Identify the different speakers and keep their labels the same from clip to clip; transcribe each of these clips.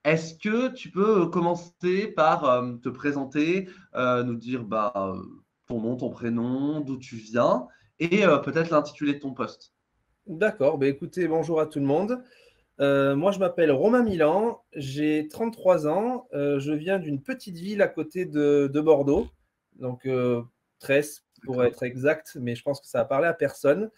Speaker 1: Est-ce que tu peux commencer par te présenter, nous dire ton nom, ton prénom, d'où tu viens et peut-être l'intitulé de ton poste?
Speaker 2: D'accord, bah écoutez, bonjour à tout le monde. Moi, je m'appelle Romain Milan, j'ai 33 ans, je viens d'une petite ville à côté de Bordeaux, donc Tresse pour
Speaker 1: D'accord.
Speaker 2: être exact, mais je pense que ça a parlé à personne.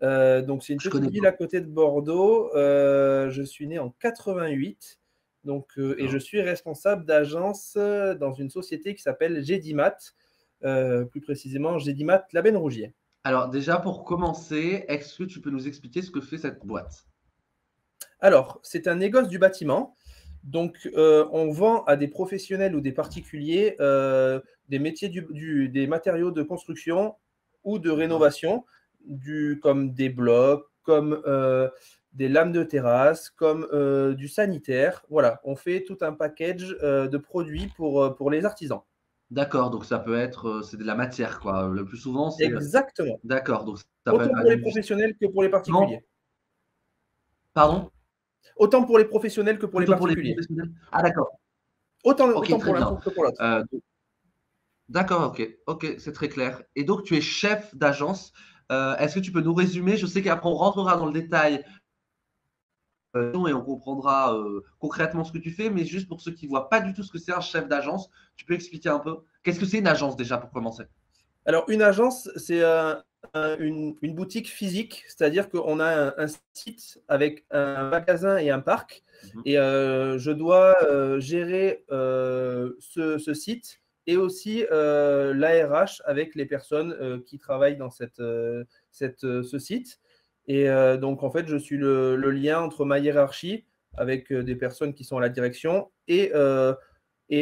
Speaker 2: Donc c'est une
Speaker 1: Je
Speaker 2: petite
Speaker 1: connais
Speaker 2: ville
Speaker 1: pas.
Speaker 2: à côté de Bordeaux, je suis né en 88, donc, et je
Speaker 1: D'accord.
Speaker 2: suis responsable d'agence dans une société qui s'appelle Gédimat, plus précisément Gédimat Labenne-Rougier.
Speaker 1: Alors déjà pour commencer, est-ce que tu peux nous expliquer ce que fait cette boîte?
Speaker 2: Alors, c'est un négoce du bâtiment. Donc, on vend à des professionnels ou des particuliers des métiers des matériaux de construction ou de
Speaker 1: D'accord.
Speaker 2: rénovation, comme des blocs, comme des lames de terrasse, comme du sanitaire. Voilà, on fait tout un package de produits pour les artisans.
Speaker 1: D'accord, donc ça peut être, c'est de la matière quoi, le plus souvent c'est,
Speaker 2: Exactement.
Speaker 1: d'accord, donc ça peut être
Speaker 2: Autant
Speaker 1: par
Speaker 2: pour les
Speaker 1: exemple du
Speaker 2: professionnels que pour les
Speaker 1: ciment.
Speaker 2: particuliers.
Speaker 1: Pardon?
Speaker 2: Autant pour les professionnels que pour les
Speaker 1: Plutôt pour les
Speaker 2: particuliers.
Speaker 1: professionnels? Ah d'accord. OK,
Speaker 2: Autant
Speaker 1: très
Speaker 2: pour l'un
Speaker 1: bien.
Speaker 2: que pour l'autre.
Speaker 1: Do D'accord, OK. OK, c'est très clair et donc tu es chef d'agence. Est-ce que tu peux nous résumer? Je sais qu'après on rentrera dans le détail, et on comprendra, concrètement ce que tu fais, mais juste pour ceux qui voient pas du tout ce que c'est un chef d'agence, tu peux expliquer un peu? Qu'est-ce que c'est une agence déjà pour commencer?
Speaker 2: Alors, une agence, c'est une boutique physique, c'est-à-dire qu'on a un site avec un magasin et un parc.
Speaker 1: Mmh mh.
Speaker 2: Et je dois gérer ce site et aussi l'ARH avec les personnes qui travaillent dans ce site. Et donc, en fait, je suis le lien entre ma hiérarchie avec des personnes qui sont à la direction et
Speaker 1: OK,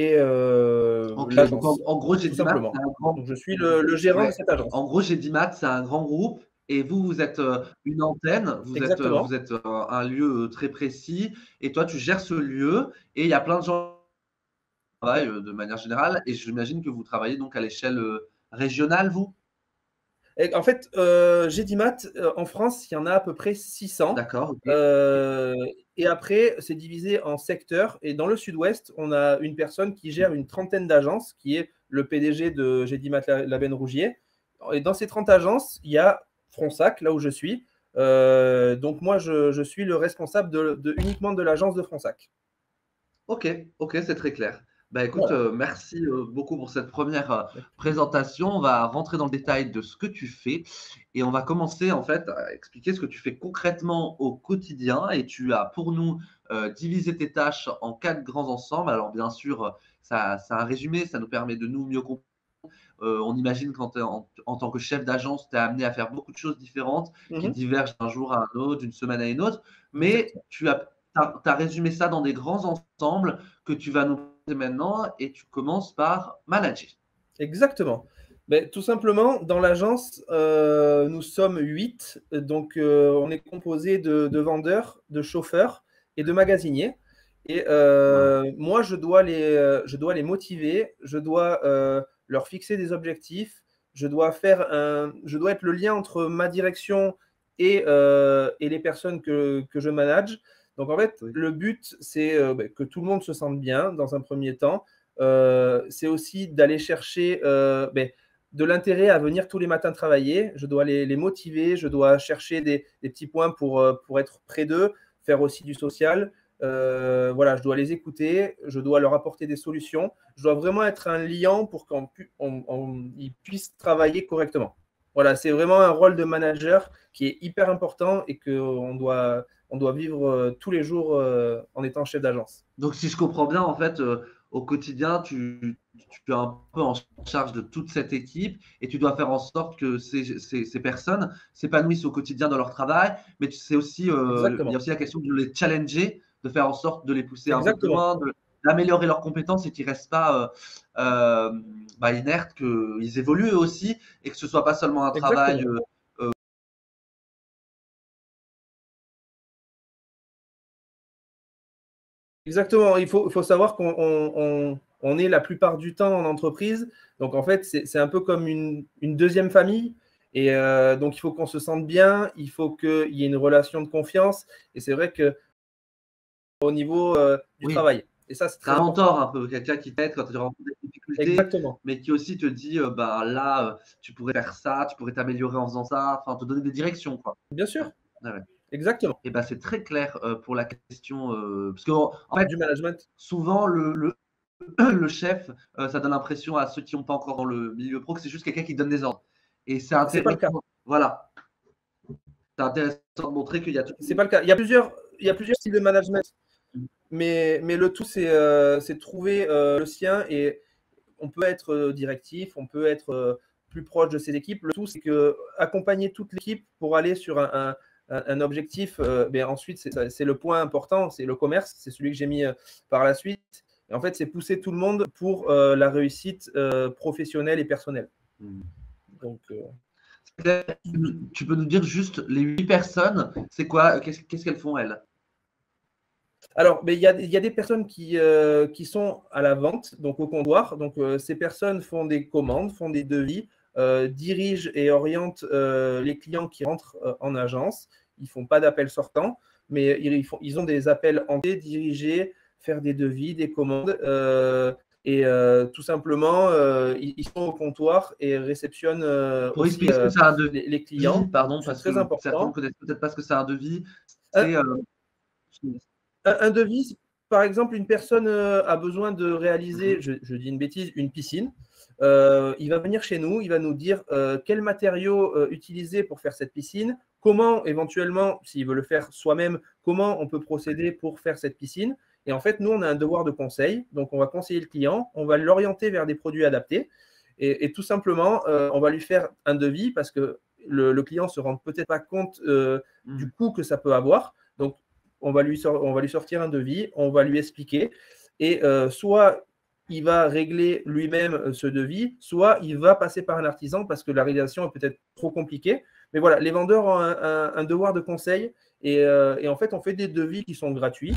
Speaker 1: donc en
Speaker 2: l'agence,
Speaker 1: en gros,
Speaker 2: tout
Speaker 1: Gédimat, c'est
Speaker 2: simplement.
Speaker 1: un grand
Speaker 2: Donc, je suis le gérant de
Speaker 1: ouais,
Speaker 2: cette agence.
Speaker 1: en gros, Gédimat, c'est un grand groupe et vous, vous êtes, une antenne, vous
Speaker 2: Exactement.
Speaker 1: êtes, un lieu, très précis et toi, tu gères ce lieu et il y a plein de gens qui travaillent, de manière générale et j'imagine que vous travaillez donc à l'échelle, régionale, vous?
Speaker 2: Et en fait, Gédimat, en France, il y en a à peu près 600.
Speaker 1: D'accord, OK.
Speaker 2: Euh, et après, c'est divisé en secteurs. Et dans le sud-ouest, on a une personne qui gère une trentaine d'agences, qui est le PDG de Gédimat Labenne-Rougier. Et dans ces 30 agences, il y a Fronsac, là où je suis. Donc moi, je suis le responsable uniquement de l'agence de Fronsac.
Speaker 1: OK, OK, c'est très clair. Bah, écoute,
Speaker 2: Voilà.
Speaker 1: merci, beaucoup pour cette première, présentation. On va rentrer dans le détail de ce que tu fais et on va commencer, en fait, à expliquer ce que tu fais concrètement au quotidien et tu as pour nous, divisé tes tâches en 4 grands ensembles. Alors bien sûr, ça c'est un résumé, ça nous permet de nous mieux comprendre. On imagine quand tu es en tant que chef d'agence, tu es amené à faire beaucoup de choses différentes qui
Speaker 2: Mhm.
Speaker 1: divergent d'un jour à un autre, d'une semaine à une autre, mais
Speaker 2: Exactement.
Speaker 1: tu as résumé ça dans des grands ensembles que tu vas nous présenter maintenant et tu commences par manager.
Speaker 2: Exactement. Ben, tout simplement, dans l'agence, nous sommes 8. Donc, on est composé de vendeurs, de chauffeurs et de magasiniers. Et
Speaker 1: Ouais.
Speaker 2: moi, je dois les motiver, je dois leur fixer des objectifs, je dois être le lien entre ma direction et les personnes que je manage. Donc, en fait,
Speaker 1: Oui.
Speaker 2: le but, c'est ben, que tout le monde se sente bien dans un premier temps. C'est aussi d'aller chercher ben, de l'intérêt à venir tous les matins travailler. Je dois les motiver, je dois chercher des petits points pour être près d'eux, faire aussi du social. Voilà, je dois les écouter, je dois leur apporter des solutions. Je dois vraiment être un liant pour qu'ils puissent travailler correctement. Voilà, c'est vraiment un rôle de manager qui est hyper important et on doit vivre tous les jours en étant chef d'agence.
Speaker 1: Donc si je comprends bien, en fait, au quotidien, tu es un peu en charge de toute cette équipe et tu dois faire en sorte que ces personnes s'épanouissent au quotidien dans leur travail, mais c'est aussi, il y a
Speaker 2: Exactement.
Speaker 1: aussi la question de les challenger, de faire en sorte de les pousser un peu plus
Speaker 2: Exactement.
Speaker 1: loin, d'améliorer leurs compétences et qu'ils ne restent pas, inertes, qu'ils évoluent eux aussi et que ce soit pas seulement un travail,
Speaker 2: Exactement. Exactement. Il faut savoir on est la plupart du temps en entreprise. Donc, en fait, c'est un peu comme une deuxième famille. Et donc, il faut qu'on se sente bien. Il faut qu'il y ait une relation de confiance. Et c'est vrai que au niveau du
Speaker 1: Oui.
Speaker 2: travail. Et ça, c'est
Speaker 1: C'est
Speaker 2: très
Speaker 1: un
Speaker 2: important.
Speaker 1: mentor un peu, quelqu'un qui t'aide quand tu rencontres des difficultés,
Speaker 2: Exactement.
Speaker 1: mais qui aussi te dit, bah, là, tu pourrais faire ça, tu pourrais t'améliorer en faisant ça, enfin te donner des directions, quoi.
Speaker 2: Bien
Speaker 1: Ouais,
Speaker 2: sûr,
Speaker 1: ouais, ouais.
Speaker 2: exactement.
Speaker 1: Et bah, c'est très clair, pour la question, parce qu'en fait,
Speaker 2: Du management.
Speaker 1: souvent le chef, ça donne l'impression à ceux qui ont pas encore dans le milieu pro que c'est juste quelqu'un qui donne des ordres et c'est
Speaker 2: C'est pas le cas.
Speaker 1: intéressant voilà, c'est intéressant de montrer qu'il y a tout.
Speaker 2: C'est pas le cas. Il y a plusieurs styles de management, mais le tout, c'est de trouver le sien. Et on peut être directif, on peut être plus proche de ses équipes. Le tout, c'est que accompagner toute l'équipe pour aller sur un objectif. Ben ensuite, c'est le point important, c'est le commerce, c'est celui que j'ai mis par la suite. Et en fait, c'est pousser tout le monde pour la réussite professionnelle et personnelle.
Speaker 1: Mmh.
Speaker 2: Donc,
Speaker 1: Tu peux nous dire juste les 8 personnes, c'est quoi? Qu'est-ce qu'elles font elles?
Speaker 2: alors, mais il y a des personnes qui sont à la vente, donc au comptoir. Donc, ces personnes font des commandes, font des devis, dirigent et orientent les clients qui rentrent en agence. Ils ne font pas d'appels sortants, mais ils ont des appels entiers, dirigés, faire des devis, des commandes. Et tout simplement, ils sont au comptoir et réceptionnent
Speaker 1: Pour
Speaker 2: aussi
Speaker 1: expliquer ce que c'est un
Speaker 2: les
Speaker 1: devis,
Speaker 2: clients.
Speaker 1: pardon,
Speaker 2: C'est
Speaker 1: parce
Speaker 2: très
Speaker 1: que certains ne
Speaker 2: important.
Speaker 1: connaissent peut-être pas ce que c'est un devis,
Speaker 2: Un,
Speaker 1: c'est,
Speaker 2: un devis, par exemple, une personne a besoin de réaliser, je dis une bêtise, une piscine. Il va venir chez nous, il va nous dire quels matériaux utiliser pour faire cette piscine, comment éventuellement, s'il veut le faire soi-même, comment on peut procéder pour faire cette piscine. Et en fait, nous, on a un devoir de conseil. Donc, on va conseiller le client, on va l'orienter vers des produits adaptés. Et tout simplement, on va lui faire un devis parce que le client ne se rend peut-être pas compte du coût que ça peut avoir. Donc, on va lui sortir un devis, on va lui expliquer. Et soit il va régler lui-même ce devis, soit il va passer par un artisan parce que la réalisation est peut-être trop compliquée. Mais voilà, les vendeurs ont un devoir de conseil et en fait, on fait des devis qui sont gratuits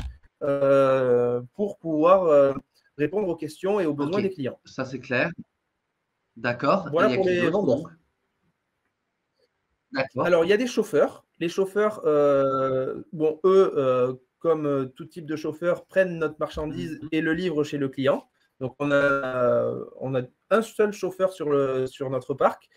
Speaker 2: pour pouvoir répondre aux questions et aux
Speaker 1: OK,
Speaker 2: besoins des clients.
Speaker 1: ça c'est clair. D'accord et il
Speaker 2: Voilà
Speaker 1: y a
Speaker 2: pour
Speaker 1: qui
Speaker 2: les
Speaker 1: d'autre
Speaker 2: vendeurs.
Speaker 1: donc? D'accord.
Speaker 2: Alors, il y a des chauffeurs. Les chauffeurs, bon, eux, comme tout type de chauffeur, prennent notre marchandise
Speaker 1: Mmh.
Speaker 2: et le livrent chez le client. Donc, on a un seul chauffeur sur notre parc.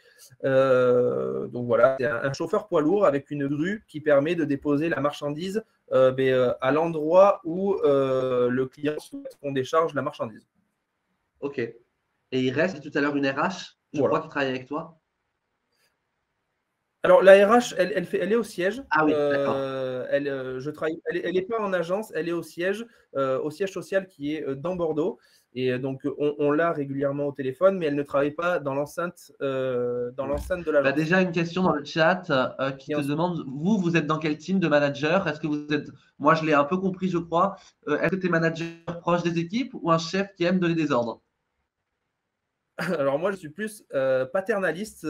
Speaker 2: Donc, voilà, c'est un chauffeur poids lourd avec une grue qui permet de déposer la marchandise à l'endroit où le client souhaite qu'on décharge la marchandise.
Speaker 1: OK et il reste tout à l'heure une RH, je
Speaker 2: Voilà.
Speaker 1: crois, qui travaille avec toi?
Speaker 2: Alors, la RH, elle est au siège.
Speaker 1: Ah oui, d'accord.
Speaker 2: Elle est pas en agence, elle est au siège social qui est dans Bordeaux. Et donc, on l'a régulièrement au téléphone, mais elle ne travaille pas dans l'enceinte de
Speaker 1: Bah,
Speaker 2: l'agence.
Speaker 1: déjà une question dans le chat, qui
Speaker 2: Et
Speaker 1: te
Speaker 2: en-
Speaker 1: demande: vous êtes dans quel team de manager? Est-ce que vous êtes moi je l'ai un peu compris je crois, est-ce que tu es manager proche des équipes ou un chef qui aime donner des ordres?
Speaker 2: Alors, moi, je suis plus paternaliste.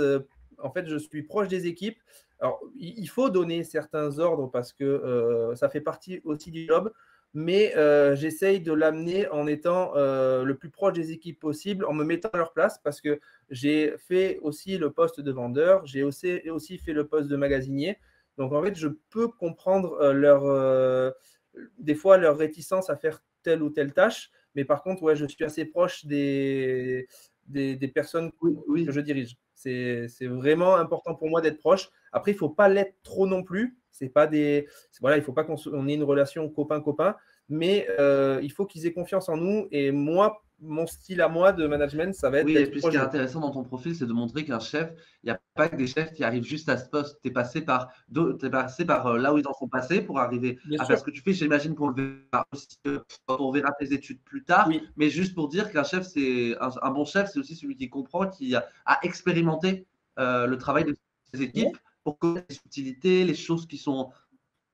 Speaker 2: En fait, je suis proche des équipes. Alors, il faut donner certains ordres parce que ça fait partie aussi du job, mais j'essaye de l'amener en étant le plus proche des équipes possible, en me mettant à leur place parce que j'ai fait aussi le poste de vendeur, j'ai aussi fait le poste de magasinier. Donc, en fait, je peux comprendre des fois leur réticence à faire telle ou telle tâche, mais par contre, ouais, je suis assez proche des personnes
Speaker 1: Oui,
Speaker 2: que
Speaker 1: oui.
Speaker 2: je dirige. C'est vraiment important pour moi d'être proche. Après, il ne faut pas l'être trop non plus. C'est pas voilà, il ne faut pas qu'on ait une relation copain-copain, mais il faut qu'ils aient confiance en nous. Et moi, mon style à moi de management, ça va être
Speaker 1: Oui et
Speaker 2: d'être
Speaker 1: puis ce qui
Speaker 2: proche
Speaker 1: est
Speaker 2: d'eux.
Speaker 1: intéressant dans ton profil, c'est de montrer qu'un chef, il y a pas que des chefs qui arrivent juste à ce poste. Tu es passé par là où ils en sont passés pour arriver
Speaker 2: Bien
Speaker 1: à faire
Speaker 2: sûr,
Speaker 1: ce que tu fais. J'imagine qu'on le verra aussi, quand on verra tes études plus tard,
Speaker 2: oui,
Speaker 1: mais juste pour dire qu'un chef, c'est un bon chef, c'est aussi celui qui comprend, qui a expérimenté, le travail de ses équipes
Speaker 2: ouais,
Speaker 1: pour connaître les subtilités, les choses qui sont,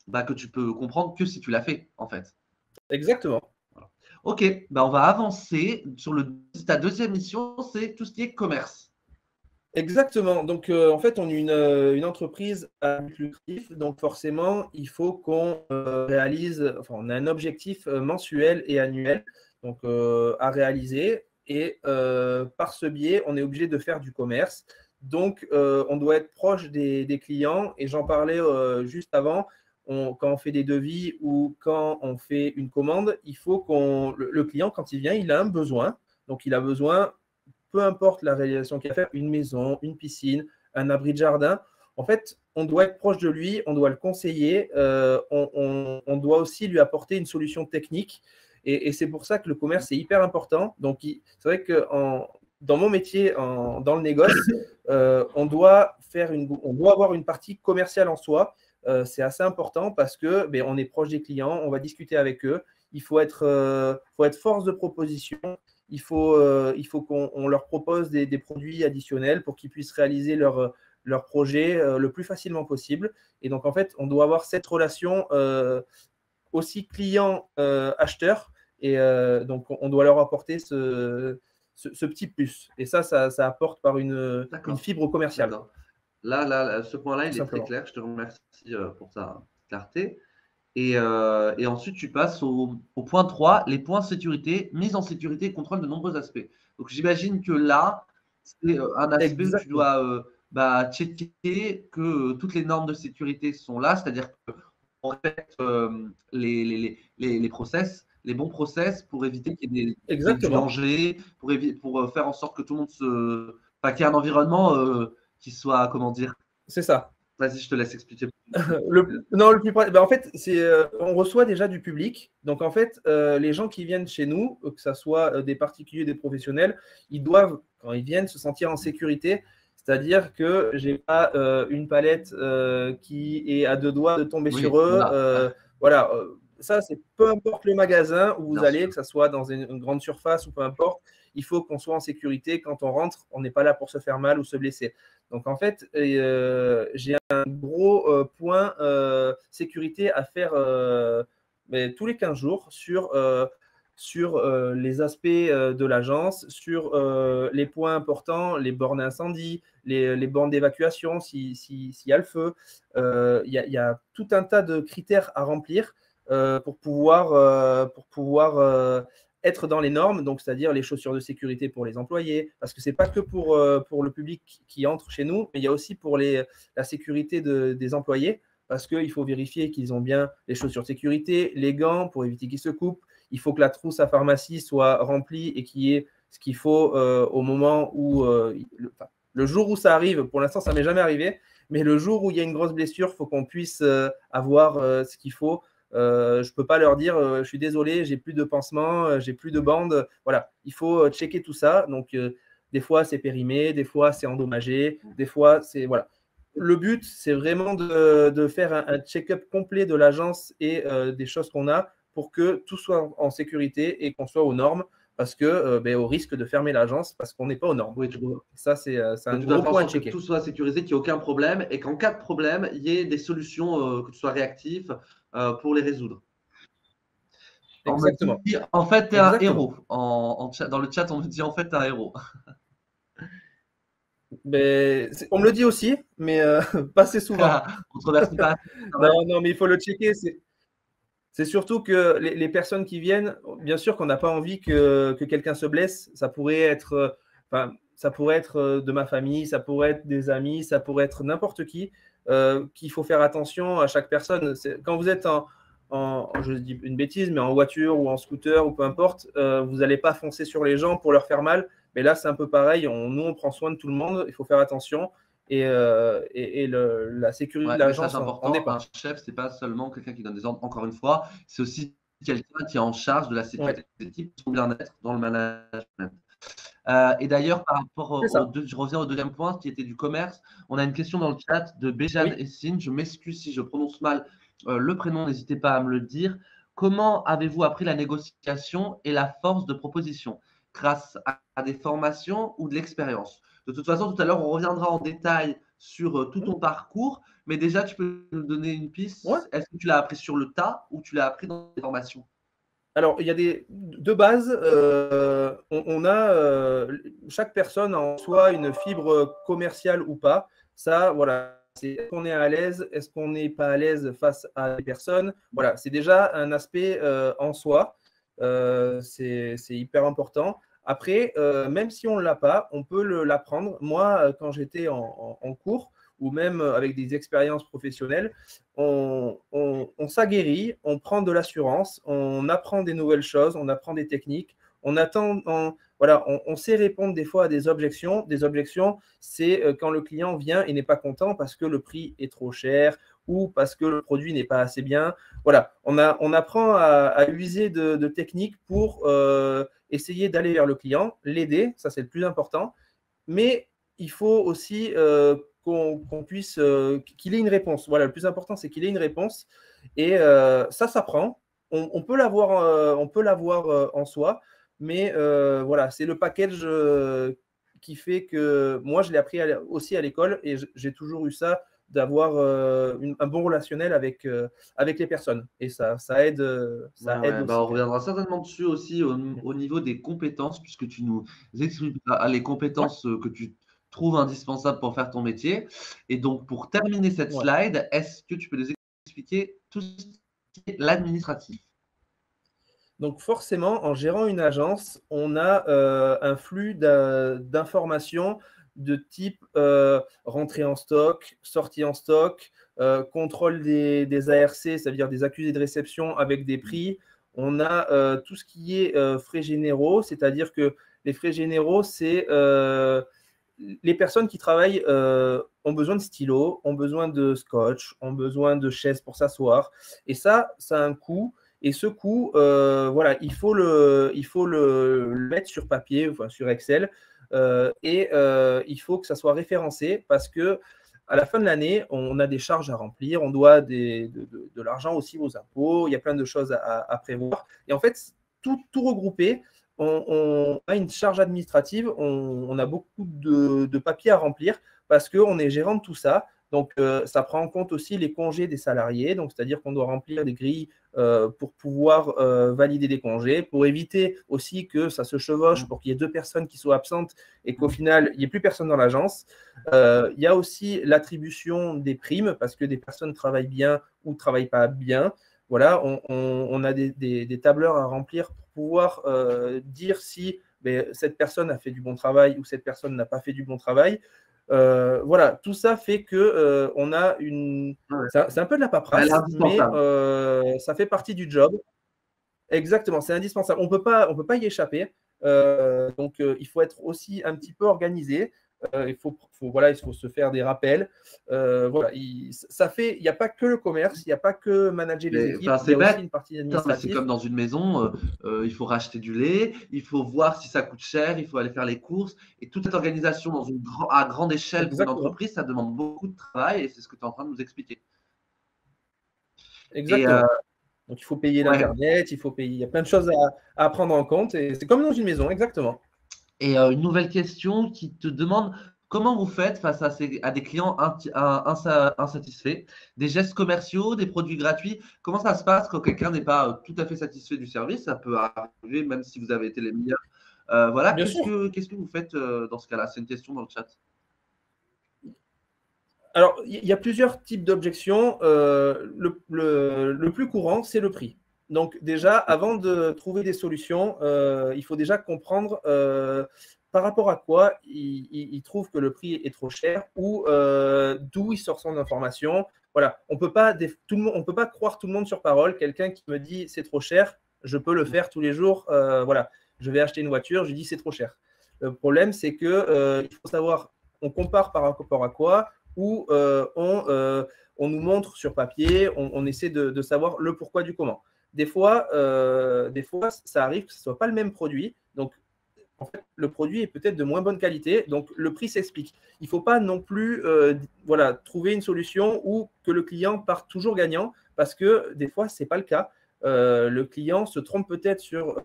Speaker 1: bah, que tu peux comprendre que si tu l'as fait, en fait.
Speaker 2: exactement.
Speaker 1: Voilà. OK, bah, on va avancer sur ta deuxième mission, c'est tout ce qui est commerce.
Speaker 2: Exactement. Donc, en fait, on est une entreprise à but lucratif. Donc, forcément, il faut qu'on réalise, enfin, on a un objectif mensuel et annuel donc, à réaliser. Et par ce biais, on est obligé de faire du commerce. Donc, on doit être proche des clients. Et j'en parlais juste avant. quand on fait des devis ou quand on fait une commande, il faut le client, quand il vient, il a un besoin. Donc, il a besoin, peu importe la réalisation qu'il a fait, une maison, une piscine, un abri de jardin. En fait, on doit être proche de lui, on doit le conseiller, on doit aussi lui apporter une solution technique. Et c'est pour ça que le commerce est hyper important. Donc, c'est vrai que dans mon métier, dans le négoce, on doit avoir une partie commerciale en soi. C'est assez important parce que on est proche des clients, on va discuter avec eux. Il faut être force de proposition. Il faut qu'on leur propose des produits additionnels pour qu'ils puissent réaliser leur projet le plus facilement possible. Et donc, en fait, on doit avoir cette relation aussi client-acheteur. Et donc, on doit leur apporter ce petit plus. Et ça apporte par une fibre commerciale.
Speaker 1: Là, ce point-là, il est très clair. Je te remercie pour ta clarté. Et ensuite, tu passes au point 3, les points sécurité, mise en sécurité et contrôle de nombreux aspects. Donc, j'imagine que là, c'est un aspect où tu dois checker que toutes les normes de sécurité sont là, c'est-à-dire qu'on répète les process, les bons process pour éviter qu'il y ait du danger, pour faire en sorte que tout le monde qu'il y ait un environnement qui soit, comment dire…
Speaker 2: C'est ça.
Speaker 1: Vas-y, je te laisse expliquer.
Speaker 2: Non, le plus près, en fait, on reçoit déjà du public. Donc, en fait, les gens qui viennent chez nous, que ce soit des particuliers, des professionnels, ils doivent, quand ils viennent, se sentir en sécurité. C'est-à-dire que je n'ai pas une palette qui est à 2 doigts de tomber sur eux. Voilà. Ça, c'est peu importe le magasin où vous allez, que ce soit dans une grande surface ou peu importe, il faut qu'on soit en sécurité. Quand on rentre, on n'est pas là pour se faire mal ou se blesser. Donc, en fait, j'ai un gros point sécurité à faire tous les 15 jours sur les aspects de l'agence, sur les points importants, les bornes incendie, les bornes d'évacuation s'il y a le feu. Il y a tout un tas de critères à remplir pour pouvoir être dans les normes, donc c'est-à-dire les chaussures de sécurité pour les employés, parce que ce n'est pas que pour le public qui entre chez nous, mais il y a aussi pour la sécurité des employés, parce qu'il faut vérifier qu'ils ont bien les chaussures de sécurité, les gants pour éviter qu'ils se coupent. Il faut que la trousse à pharmacie soit remplie et qu'il y ait ce qu'il faut au moment où… le jour où ça arrive, pour l'instant, ça ne m'est jamais arrivé, mais le jour où il y a une grosse blessure, il faut qu'on puisse avoir ce qu'il faut. Je ne peux pas leur dire je suis désolé, j'ai plus de pansement, j'ai plus de bande. Voilà, il faut checker tout ça. Donc, des fois, c'est périmé, des fois, c'est endommagé, des fois, c'est… Voilà. Le but, c'est vraiment de faire un check-up complet de l'agence et des choses qu'on a pour que tout soit en sécurité et qu'on soit aux normes, parce que au risque de fermer l'agence parce qu'on n'est pas aux normes.
Speaker 1: Oui,
Speaker 2: ça, c'est un gros point à checker.
Speaker 1: Que tout soit sécurisé, qu'il n'y ait aucun problème et qu'en cas de problème, il y ait des solutions, que tu sois réactif pour les résoudre.
Speaker 2: Exactement.
Speaker 1: En fait, tu es un héros. Dans le chat, on me dit en fait, tu es un héros.
Speaker 2: On me le dit aussi, mais pas assez souvent.
Speaker 1: On te remercie pas.
Speaker 2: Non, mais il faut le checker. C'est surtout que les personnes qui viennent, bien sûr qu'on n'a pas envie que quelqu'un se blesse. Ça pourrait être de ma famille, ça pourrait être des amis, ça pourrait être n'importe qui. Qu'il faut faire attention à chaque personne. Quand vous êtes je dis une bêtise, mais en voiture ou en scooter ou peu importe, vous n'allez pas foncer sur les gens pour leur faire mal. Mais là, c'est un peu pareil. Nous, on prend soin de tout le monde. Il faut faire attention. Et la sécurité de l'agence
Speaker 1: en dépend. Un chef, ce n'est pas seulement quelqu'un qui donne des ordres, encore une fois, c'est aussi quelqu'un qui est en charge de la sécurité des équipes, de son bien-être dans le management. Et d'ailleurs, par rapport je reviens au deuxième point, qui était du commerce. On a une question dans le chat de Béjane Essine. Je m'excuse si je prononce mal le prénom, n'hésitez pas à me le dire. Comment avez-vous appris la négociation et la force de proposition? Grâce à des formations ou de l'expérience? De toute façon, tout à l'heure, on reviendra en détail sur tout ton parcours, mais déjà, tu peux nous donner une piste. Est-ce que tu l'as appris sur le tas ou tu l'as appris dans des formations?
Speaker 2: Alors, il y a de base, on a chaque personne en soi une fibre commerciale ou pas. Ça, voilà. Est-ce qu'on est à l'aise? Est-ce qu'on n'est pas à l'aise face à des personnes? Voilà, c'est déjà un aspect en soi. C'est hyper important. Après, même si on ne l'a pas, on peut l'apprendre. Moi, quand j'étais en cours ou même avec des expériences professionnelles, on s'aguerrit, on prend de l'assurance, on apprend des nouvelles choses, on apprend des techniques, voilà, on sait répondre des fois à des objections. Des objections, c'est quand le client vient et n'est pas content parce que le prix est trop cher ou parce que le produit n'est pas assez bien. Voilà, on apprend à user de techniques pour essayer d'aller vers le client, l'aider, ça c'est le plus important. Mais il faut aussi qu'on puisse, qu'il ait une réponse. Voilà, le plus important, c'est qu'il ait une réponse. Et ça s'apprend. On peut l'avoir en soi, mais voilà, c'est le package qui fait que moi, je l'ai appris aussi à l'école et j'ai toujours eu ça, d'avoir un bon relationnel avec les personnes. Et ça aide,
Speaker 1: Bah,
Speaker 2: aussi.
Speaker 1: on reviendra certainement dessus aussi au niveau des compétences, puisque tu nous expliques les
Speaker 2: Ouais,
Speaker 1: compétences que tu trouves indispensables pour faire ton métier. Et donc, pour terminer cette
Speaker 2: ouais.
Speaker 1: slide, est-ce que tu peux nous expliquer tout ce qui est l'administratif?
Speaker 2: Donc forcément, en gérant une agence, on a un flux d'informations de type rentrée en stock, sortie en stock, contrôle des ARC, c'est-à-dire des accusés de réception avec des prix. On a tout ce qui est frais généraux, c'est-à-dire que les frais généraux, c'est les personnes qui travaillent ont besoin de stylos, ont besoin de scotch, ont besoin de chaises pour s'asseoir. Et ça a un coût. Et ce coût, voilà, il faut le mettre sur papier, enfin, sur Excel, et il faut que ça soit référencé parce que à la fin de l'année, on a des charges à remplir, on doit de l'argent aussi aux impôts, il y a plein de choses à prévoir. Et en fait, tout regroupé, on a une charge administrative, on a beaucoup de papiers à remplir parce qu'on est gérant de tout ça. Donc, ça prend en compte aussi les congés des salariés. Donc, c'est-à-dire qu'on doit remplir des grilles pour pouvoir valider des congés, pour éviter aussi que ça se chevauche, pour qu'il y ait 2 personnes qui soient absentes et qu'au final, il n'y ait plus personne dans l'agence. Il y a aussi l'attribution des primes parce que des personnes travaillent bien ou ne travaillent pas bien. Voilà, on a des tableurs à remplir pour pouvoir dire si cette personne a fait du bon travail ou cette personne n'a pas fait du bon travail. Voilà, tout ça fait que on a une.
Speaker 1: Ouais.
Speaker 2: C'est un peu de la
Speaker 1: Elle est
Speaker 2: paperasse, mais
Speaker 1: indispensable.
Speaker 2: ça fait partie du job. Exactement, c'est indispensable. On peut pas y échapper. Donc, il faut être aussi un petit peu organisé. Voilà, il faut se faire des rappels. Voilà, il n'y a pas que le commerce, il n'y a pas que manager les équipes,
Speaker 1: Enfin,
Speaker 2: il y
Speaker 1: c'est
Speaker 2: a aussi
Speaker 1: bête,
Speaker 2: une partie
Speaker 1: hein, mais c'est
Speaker 2: administrative.
Speaker 1: comme dans une maison, il faut racheter du lait, il faut voir si ça coûte cher, il faut aller faire les courses. Et toute cette organisation à grande échelle pour une
Speaker 2: Exactement.
Speaker 1: entreprise, ça demande beaucoup de travail et c'est ce que tu es en train de nous expliquer. Et
Speaker 2: Exactement. Donc, il faut payer
Speaker 1: ouais.
Speaker 2: l'Internet, il y a plein de choses à prendre en compte. Et c'est comme dans une maison, exactement.
Speaker 1: Et une nouvelle question qui te demande comment vous faites face à des clients insatisfaits, des gestes commerciaux, des produits gratuits. Comment ça se passe quand quelqu'un n'est pas tout à fait satisfait du service? Ça peut arriver même si vous avez été les meilleurs. Voilà,
Speaker 2: Bien sûr.
Speaker 1: qu'est-ce que vous faites dans ce cas-là? C'est une question dans le chat.
Speaker 2: Alors, il y a plusieurs types d'objections. Le plus courant, c'est le prix. Donc déjà, avant de trouver des solutions, il faut déjà comprendre par rapport à quoi il trouve que le prix est trop cher ou d'où il sort son information. Voilà, on peut pas croire tout le monde sur parole. Quelqu'un qui me dit c'est trop cher, je peux le faire tous les jours. Voilà, je vais acheter une voiture, je lui dis c'est trop cher. Le problème, c'est que il faut savoir, on compare par rapport à quoi, où on nous montre sur papier, on essaie de savoir le pourquoi du comment. Des fois, ça arrive que ce ne soit pas le même produit. Donc, en fait, le produit est peut-être de moins bonne qualité, donc le prix s'explique. Il ne faut pas non plus voilà, trouver une solution où que le client part toujours gagnant, parce que des fois, ce n'est pas le cas. Le client se trompe peut-être sur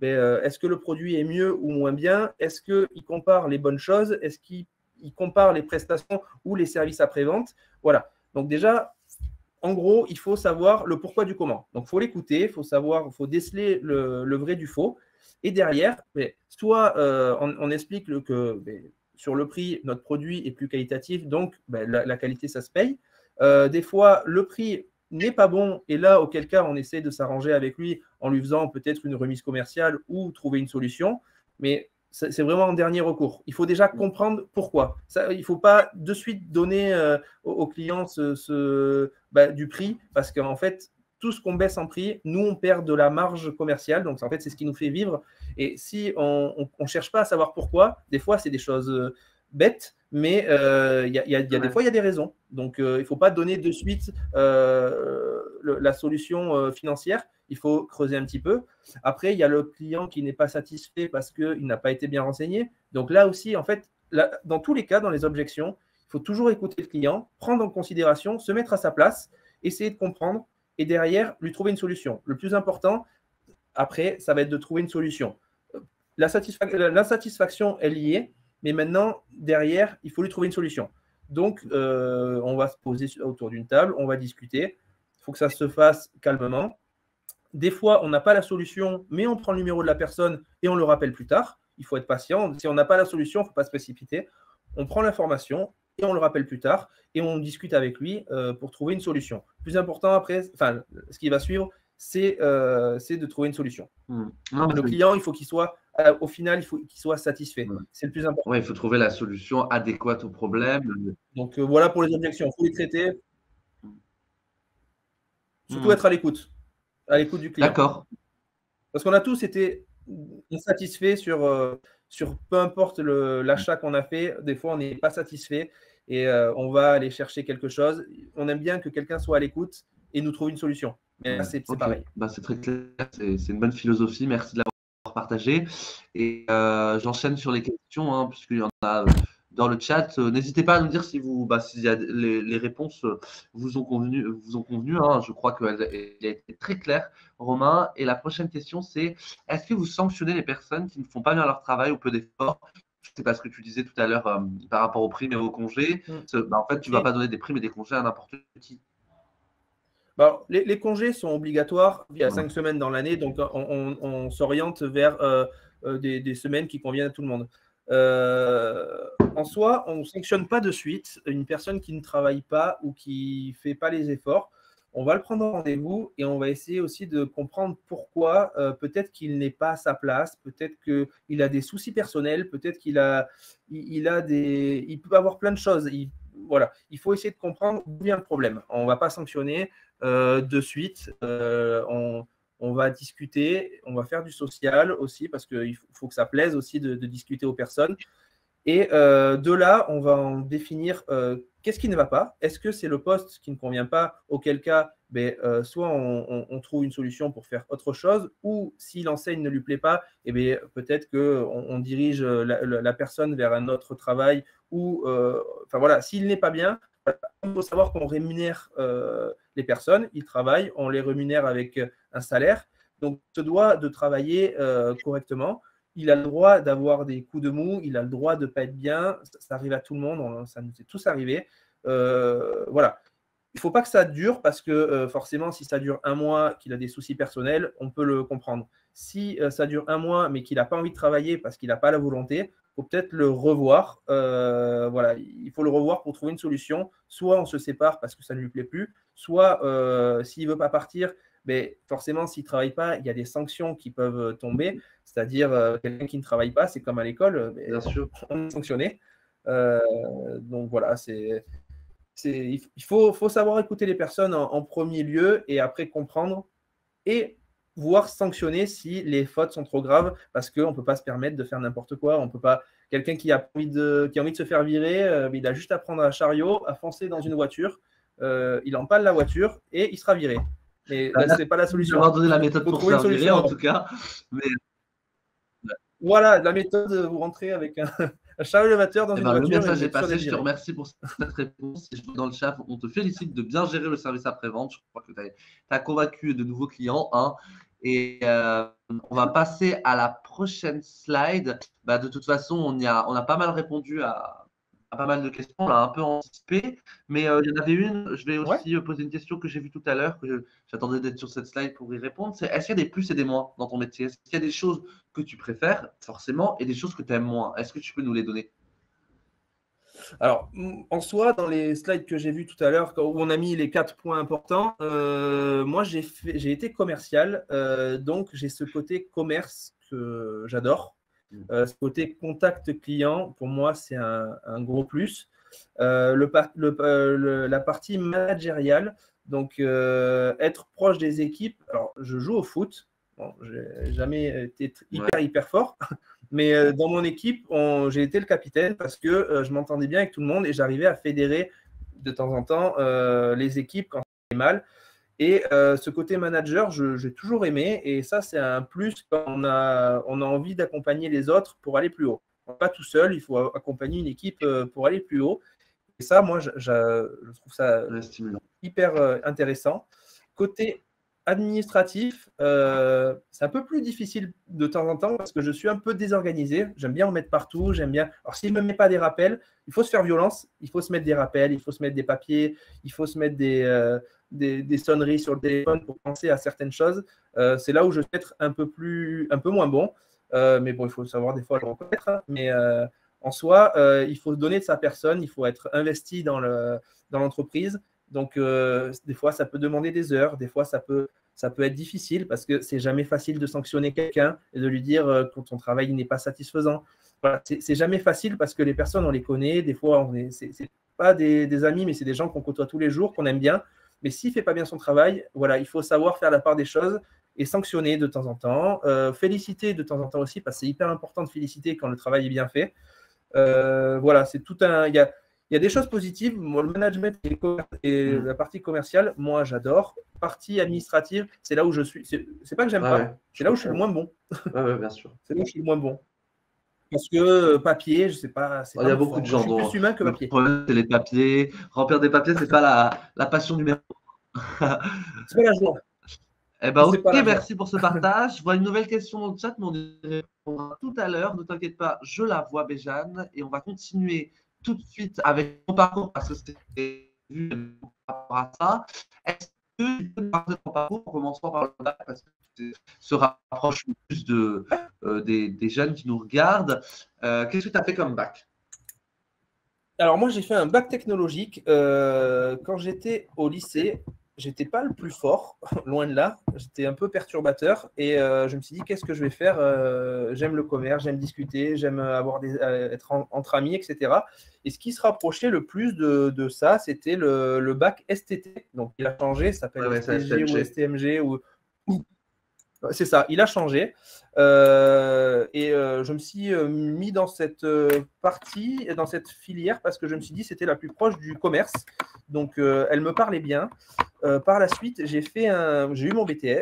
Speaker 2: est-ce que le produit est mieux ou moins bien? Est-ce qu'il compare les bonnes choses? Est-ce qu'il compare les prestations ou les services après-vente? Voilà. Donc déjà, en gros, il faut savoir le pourquoi du comment. Donc, il faut l'écouter, il faut déceler le vrai du faux. Et derrière, soit on explique que sur le prix, notre produit est plus qualitatif, donc la qualité, ça se paye. Des fois, le prix n'est pas bon, et là, auquel cas, on essaie de s'arranger avec lui en lui faisant peut-être une remise commerciale ou trouver une solution. Mais c'est vraiment en dernier recours. Il faut déjà comprendre pourquoi. Il ne faut pas de suite donner aux clients du prix, parce qu'en fait, tout ce qu'on baisse en prix, nous, on perd de la marge commerciale. Donc, en fait, c'est ce qui nous fait vivre. Et si on ne cherche pas à savoir pourquoi, des fois, c'est des choses bêtes, mais des fois, il y a des raisons. Donc, il ne faut pas donner de suite la solution financière. Il faut creuser un petit peu. Après, il y a le client qui n'est pas satisfait parce qu'il n'a pas été bien renseigné. Donc là aussi, en fait, dans tous les cas, dans les objections, il faut toujours écouter le client, prendre en considération, se mettre à sa place, essayer de comprendre et derrière, lui trouver une solution. Le plus important, après, ça va être de trouver une solution. L'insatisfaction, elle y est, mais maintenant, derrière, il faut lui trouver une solution. Donc, on va se poser autour d'une table, on va discuter. Il faut que ça se fasse calmement. Des fois, on n'a pas la solution, mais on prend le numéro de la personne et on le rappelle plus tard. Il faut être patient. Si on n'a pas la solution, il ne faut pas se précipiter. On prend l'information et on le rappelle plus tard et on discute avec lui pour trouver une solution. Le plus important après, ce qui va suivre, c'est de trouver une solution. Le client, il faut qu'il soit, au final, il faut qu'il soit satisfait. C'est le plus important.
Speaker 1: Ouais, il faut trouver la solution adéquate au problème.
Speaker 2: Donc voilà pour les objections. Il faut les traiter. Surtout être à l'écoute du client.
Speaker 1: D'accord.
Speaker 2: Parce qu'on a tous été insatisfaits sur peu importe l'achat qu'on a fait. Des fois, on n'est pas satisfait et on va aller chercher quelque chose. On aime bien que quelqu'un soit à l'écoute et nous trouve une solution. Mais là, c'est pareil.
Speaker 1: C'est très clair, c'est une bonne philosophie. Merci de l'avoir partagé. Et j'enchaîne sur les questions, hein, puisqu'il y en a dans le chat. N'hésitez pas à nous dire si y a les réponses vous ont convenu. Hein. Je crois qu'elle a été très claire, Romain. Et la prochaine question, c'est est-ce que vous sanctionnez les personnes qui ne font pas bien leur travail ou peu d'efforts? C'est parce que tu disais tout à l'heure par rapport aux primes et aux congés. En fait, tu ne vas pas donner des primes et des congés à n'importe qui.
Speaker 2: Les congés sont obligatoires. Il y a 5 semaines dans l'année, donc on s'oriente vers des semaines qui conviennent à tout le monde. En soi, on ne sanctionne pas de suite une personne qui ne travaille pas ou qui ne fait pas les efforts. On va le prendre en rendez-vous et on va essayer aussi de comprendre pourquoi. Peut-être qu'il n'est pas à sa place, peut-être qu'il a des soucis personnels, peut-être qu'il il peut avoir plein de choses. Voilà, il faut essayer de comprendre d'où vient le problème. On ne va pas sanctionner de suite. On va discuter, on va faire du social aussi parce qu'il faut que ça plaise aussi de discuter aux personnes. Et de là, on va en définir qu'est-ce qui ne va pas. Est-ce que c'est le poste qui ne convient pas? Auquel cas, soit on trouve une solution pour faire autre chose, ou si l'enseigne ne lui plaît pas, peut-être qu'on dirige la personne vers un autre travail. Ou, voilà, s'il n'est pas bien, il faut savoir qu'on rémunère les personnes, ils travaillent, on les rémunère avec un salaire. Donc, il se doit de travailler correctement. Il a le droit d'avoir des coups de mou, il a le droit de ne pas être bien, ça arrive à tout le monde, ça nous est tous arrivé. Voilà. Il ne faut pas que ça dure parce que forcément, si ça dure un mois, qu'il a des soucis personnels, on peut le comprendre. Si ça dure un mois, mais qu'il n'a pas envie de travailler parce qu'il n'a pas la volonté, il faut peut-être le revoir. Voilà, il faut le revoir pour trouver une solution. Soit on se sépare parce que ça ne lui plaît plus, soit s'il ne veut pas partir, forcément, s'il ne travaille pas, il y a des sanctions qui peuvent tomber. C'est-à-dire, quelqu'un qui ne travaille pas, c'est comme à l'école,
Speaker 1: Bien sûr.
Speaker 2: On est sanctionné. Donc voilà, il faut savoir écouter les personnes en premier lieu et après comprendre et voir sanctionner si les fautes sont trop graves parce qu'on ne peut pas se permettre de faire n'importe quoi. On peut pas. Quelqu'un qui a envie de se faire virer, il a juste à prendre un chariot, à foncer dans une voiture, il empale la voiture et il sera viré. Mais ce n'est pas la solution.
Speaker 1: Je vais avoir donné la méthode pour se faire virer, en tout cas. Mais...
Speaker 2: Voilà, la méthode, vous rentrez avec un chariot élévateur dans une voiture.
Speaker 1: Le message est passé, je te remercie pour cette réponse. Dans le chat, on te félicite de bien gérer le service après-vente. Je crois que tu as convaincu de nouveaux clients. Hein. Et on va passer à la prochaine slide. De toute façon, on a pas mal répondu à pas mal de questions, on l'a un peu anticipé, mais il y en avait une, je vais aussi poser une question que j'ai vue tout à l'heure, que j'attendais d'être sur cette slide pour y répondre, c'est est-ce qu'il y a des plus et des moins dans ton métier? Est-ce qu'il y a des choses que tu préfères, forcément, et des choses que tu aimes moins? Est-ce que tu peux nous les donner?
Speaker 2: Alors, en soi, dans les slides que j'ai vus tout à l'heure, où on a mis les 4 points importants, moi, j'ai été commercial, donc j'ai ce côté commerce que j'adore. Ce côté contact client, pour moi, c'est un gros plus. La partie managériale, donc être proche des équipes. Alors, je joue au foot. Bon, j'ai jamais été hyper fort, mais dans mon équipe, j'ai été le capitaine parce que je m'entendais bien avec tout le monde et j'arrivais à fédérer de temps en temps les équipes quand c'était mal. Et ce côté manager, j'ai toujours aimé. Et ça, c'est un plus quand on a envie d'accompagner les autres pour aller plus haut. Pas tout seul, il faut accompagner une équipe pour aller plus haut. Et ça, moi, je trouve ça hyper intéressant. Côté administratif, c'est un peu plus difficile de temps en temps parce que je suis un peu désorganisé. J'aime bien en mettre partout. J'aime bien. Alors, s'il ne me met pas des rappels, il faut se faire violence. Il faut se mettre des rappels, il faut se mettre des papiers, il faut se mettre des sonneries sur le téléphone pour penser à certaines choses. C'est là où je vais être un peu moins bon. Mais bon, il faut savoir des fois le reconnaître. Hein. Mais en soi, il faut donner de sa personne, il faut être investi dans l'entreprise. Donc, des fois, ça peut demander des heures, des fois, ça peut être difficile parce que c'est jamais facile de sanctionner quelqu'un et de lui dire quand ton travail n'est pas satisfaisant. Voilà, c'est jamais facile parce que les personnes, on les connaît. Des fois, c'est pas des amis, mais c'est des gens qu'on côtoie tous les jours, qu'on aime bien. Mais s'il ne fait pas bien son travail, voilà, il faut savoir faire la part des choses et sanctionner de temps en temps. Féliciter de temps en temps aussi, parce que c'est hyper important de féliciter quand le travail est bien fait. Voilà, c'est tout un. Il y a des choses positives. Moi, le management et la partie commerciale, moi, j'adore. Partie administrative, c'est là où je suis. C'est pas que j'aime pas, c'est là où je suis le moins bon.
Speaker 1: Bien sûr.
Speaker 2: C'est là où je suis le moins bon. Parce que papier, je sais pas.
Speaker 1: Il y a beaucoup de gens
Speaker 2: dont. Je suis plus humain que papier.
Speaker 1: Le problème, c'est les papiers. Remplir des papiers, c'est pas la passion numéro 1.
Speaker 2: C'est pas la joie.
Speaker 1: Eh ben, ok, merci pour ce partage. Je vois une nouvelle question dans le chat, mais on y répondra tout à l'heure. Ne t'inquiète pas, je la vois, Béjane. Et on va continuer tout de suite avec ton parcours parce que c'est vu par rapport à ça. Est-ce que tu peux parler de ton parcours en commençant par le bac parce que tu se rapproches plus des jeunes qui nous regardent. Qu'est-ce que tu as fait comme bac?
Speaker 2: Alors moi, j'ai fait un bac technologique. Quand j'étais au lycée, j'étais pas le plus fort, loin de là. J'étais un peu perturbateur et je me suis dit, qu'est-ce que je vais faire? J'aime le commerce, j'aime discuter, j'aime être entre amis, etc. Et ce qui se rapprochait le plus de ça, c'était le bac STT. Donc, il a changé, ça s'appelle STG ou STMG. C'est ça, il a changé. Je me suis mis dans cette partie, dans cette filière, parce que je me suis dit que c'était la plus proche du commerce. Donc, elle me parlait bien. Par la suite, j'ai eu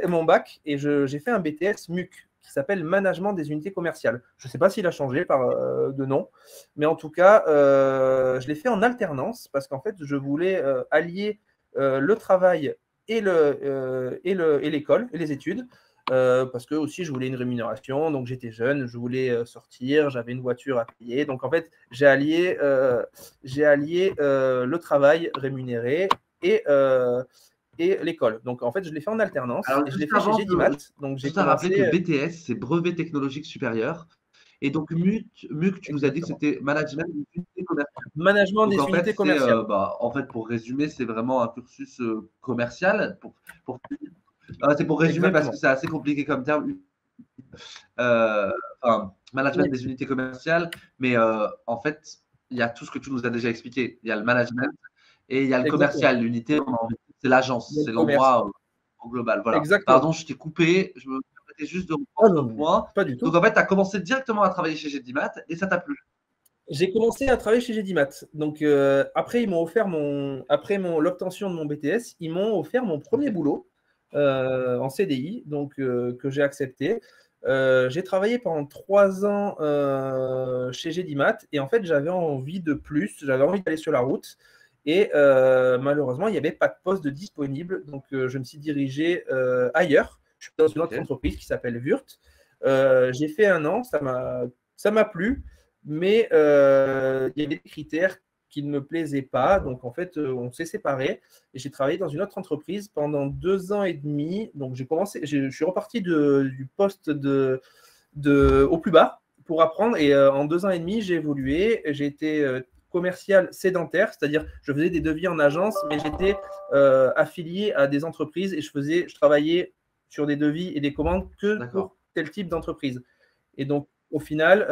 Speaker 2: mon bac et j'ai fait un BTS MUC qui s'appelle Management des unités commerciales. Je ne sais pas s'il a changé de nom, mais en tout cas, je l'ai fait en alternance parce qu'en fait, je voulais allier le travail et l'école et les études. Parce que aussi je voulais une rémunération, donc j'étais jeune, je voulais sortir, j'avais une voiture à payer, donc en fait j'ai allié le travail rémunéré et l'école. Donc en fait je l'ai fait en alternance.
Speaker 1: Alors,
Speaker 2: et je l'ai fait chez GDIMAT. Donc j'ai
Speaker 1: rappelé que BTS c'est brevet technologique supérieur. Et donc MUC, tu nous as dit que c'était management des unités commerciales.
Speaker 2: Management des unités commerciales.
Speaker 1: En fait, pour résumer, c'est vraiment un cursus commercial. C'est pour résumer. Exactement. Parce que c'est assez compliqué comme terme. Management des unités commerciales, mais en fait, il y a tout ce que tu nous as déjà expliqué. Il y a le management et il y a le commercial. L'unité, c'est l'agence, c'est l'endroit au global. Voilà. Exactement. Pardon, je t'ai coupé. Je me permettais juste de reprendre le point.
Speaker 2: Pas du tout.
Speaker 1: Donc en fait, tu as commencé directement à travailler chez GDIMAT et ça t'a plu.
Speaker 2: J'ai commencé à travailler chez GDIMAT. Donc après, ils m'ont offert l'obtention de mon BTS, ils m'ont offert mon premier boulot. En CDI, donc que j'ai accepté. J'ai travaillé pendant 3 ans chez GDIMAT et en fait, j'avais envie de plus, j'avais envie d'aller sur la route et malheureusement, il n'y avait pas de poste disponible. Donc, je me suis dirigé ailleurs. Je suis dans une autre entreprise qui s'appelle Wurt. J'ai fait 1 an, ça m'a plu, mais il y avait des critères qui ne me plaisait pas. Donc, en fait, on s'est séparés et j'ai travaillé dans une autre entreprise pendant 2 ans et demi. Donc, je suis reparti du poste au plus bas pour apprendre. Et en 2 ans et demi, j'ai évolué. J'ai été commercial sédentaire, c'est-à-dire je faisais des devis en agence, mais j'étais affilié à des entreprises et je travaillais sur des devis et des commandes que pour tel type d'entreprise. Et donc, au final,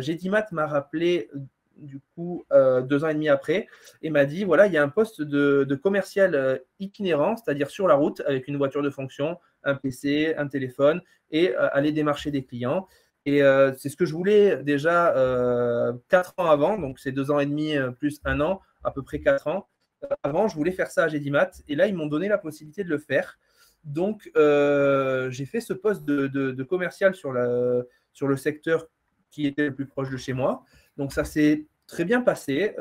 Speaker 2: Gedimat m'a rappelé du coup 2 ans et demi après et m'a dit voilà, il y a un poste de commercial itinérant, c'est-à-dire sur la route avec une voiture de fonction, un PC, un téléphone et aller démarcher des clients. Et c'est ce que je voulais déjà 4 ans avant, donc c'est 2 ans et demi plus 1 an, à peu près 4 ans. Avant, je voulais faire ça à Gedimat et là, ils m'ont donné la possibilité de le faire. Donc, j'ai fait ce poste de commercial sur le secteur qui était le plus proche de chez moi. Donc, ça s'est très bien passé.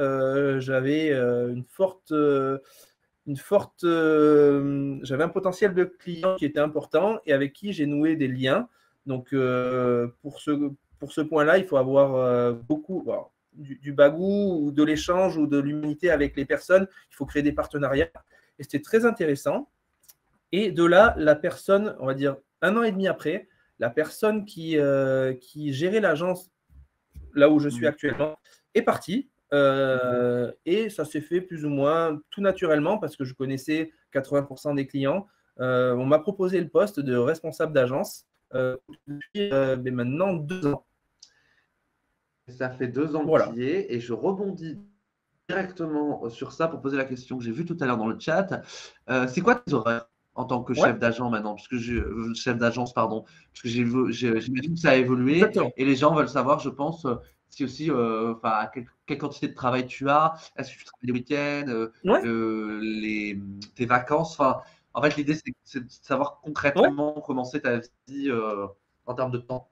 Speaker 2: J'avais j'avais un potentiel de clients qui était important et avec qui j'ai noué des liens. Donc, pour ce point-là, il faut avoir beaucoup du bagou ou de l'échange ou de l'humanité avec les personnes. Il faut créer des partenariats. Et c'était très intéressant. Et de là, la personne, on va dire 1 an et demi après, la personne qui gérait l'agence là où je suis actuellement est partie. Et ça s'est fait plus ou moins tout naturellement parce que je connaissais 80% des clients. On m'a proposé le poste de responsable d'agence depuis maintenant 2 ans.
Speaker 1: Ça fait 2 ans
Speaker 2: Voilà.
Speaker 1: qu'il y est et je rebondis directement sur ça pour poser la question que j'ai vue tout à l'heure dans le chat. C'est quoi tes horaires en tant que
Speaker 2: Ouais,
Speaker 1: chef d'agent maintenant, puisque chef d'agence, pardon, parce que j'imagine que ça a évolué
Speaker 2: exactement.
Speaker 1: et les gens veulent savoir, je pense, si aussi, enfin, quelle quantité de travail tu as, est-ce que tu travailles les week-ends,
Speaker 2: Ouais.
Speaker 1: tes vacances, enfin, en fait, l'idée c'est de savoir
Speaker 2: Ouais.
Speaker 1: concrètement comment c'est ta vie en termes de temps.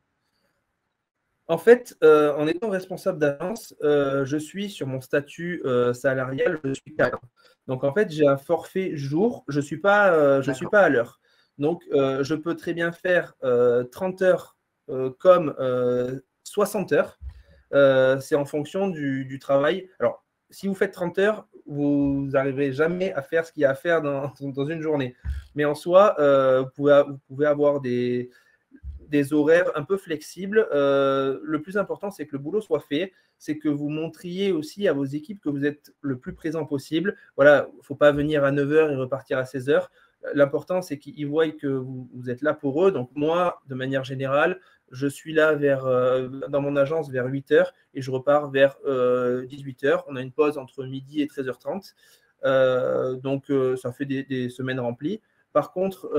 Speaker 2: En fait, en étant responsable d'agence, je suis sur mon statut salarial, je suis cadre. Donc, en fait, j'ai un forfait jour, je ne suis pas
Speaker 1: D'accord.
Speaker 2: à l'heure. Donc, je peux très bien faire 30 heures comme 60 heures. C'est en fonction du travail. Alors, si vous faites 30 heures, vous n'arriverez jamais à faire ce qu'il y a à faire dans une journée. Mais en soi, vous pouvez avoir des horaires un peu flexibles. Le plus important, c'est que le boulot soit fait, c'est que vous montriez aussi à vos équipes que vous êtes le plus présent possible. Voilà, il ne faut pas venir à 9 heures et repartir à 16 heures. L'important, c'est qu'ils voient que vous êtes là pour eux. Donc moi, de manière générale, je suis là dans mon agence vers 8 heures et je repars vers 18 heures. On a une pause entre midi et 13h30. Donc, ça fait des semaines remplies. Par contre,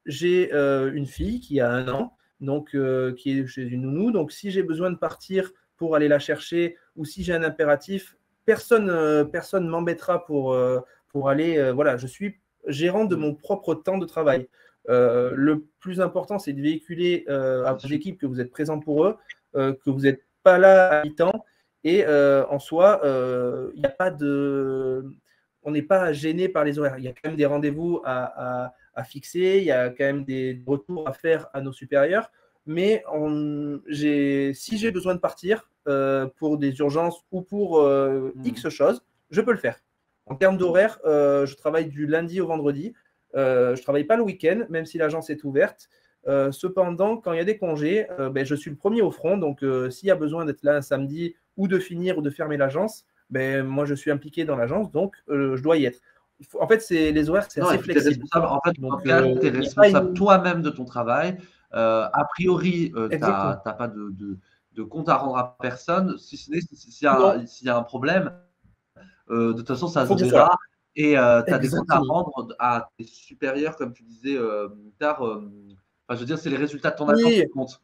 Speaker 2: j'ai une fille qui a 1 an, donc qui est chez une nounou. Donc, si j'ai besoin de partir pour aller la chercher ou si j'ai un impératif, personne ne m'embêtera pour aller. Voilà, je suis gérant de mon propre temps de travail. Le plus important, c'est de véhiculer à vos équipes que vous êtes présent pour eux, que vous n'êtes pas là à mi-temps. Et en soi, il n'y a pas de. On n'est pas gêné par les horaires. Il y a quand même des rendez-vous à fixer, il y a quand même des retours à faire à nos supérieurs. Mais si j'ai besoin de partir pour des urgences ou pour X choses, je peux le faire. En termes d'horaire, je travaille du lundi au vendredi. Je ne travaille pas le week-end, même si l'agence est ouverte. Cependant, quand il y a des congés, je suis le premier au front. Donc, s'il y a besoin d'être là un samedi ou de finir ou de fermer l'agence, moi, je suis impliqué dans l'agence, donc je dois y être. En fait, les horaires, c'est
Speaker 1: Non,
Speaker 2: assez
Speaker 1: et puis tu es
Speaker 2: flexible.
Speaker 1: responsable, en fait,
Speaker 2: Donc,
Speaker 1: tu es
Speaker 2: il n'y a pas
Speaker 1: responsable toi-même de ton travail. A priori, tu
Speaker 2: Exactement.
Speaker 1: n'as pas de compte à rendre à personne, si ce n'est
Speaker 2: Non,
Speaker 1: s'il y a un problème. De toute façon, ça
Speaker 2: il faut
Speaker 1: se
Speaker 2: que je sois là.
Speaker 1: verra. Et tu as des comptes à
Speaker 2: Exactement.
Speaker 1: rendre à tes supérieurs, comme tu disais tard. Enfin, je veux dire, c'est les résultats de ton agence
Speaker 2: Oui,
Speaker 1: qui comptent.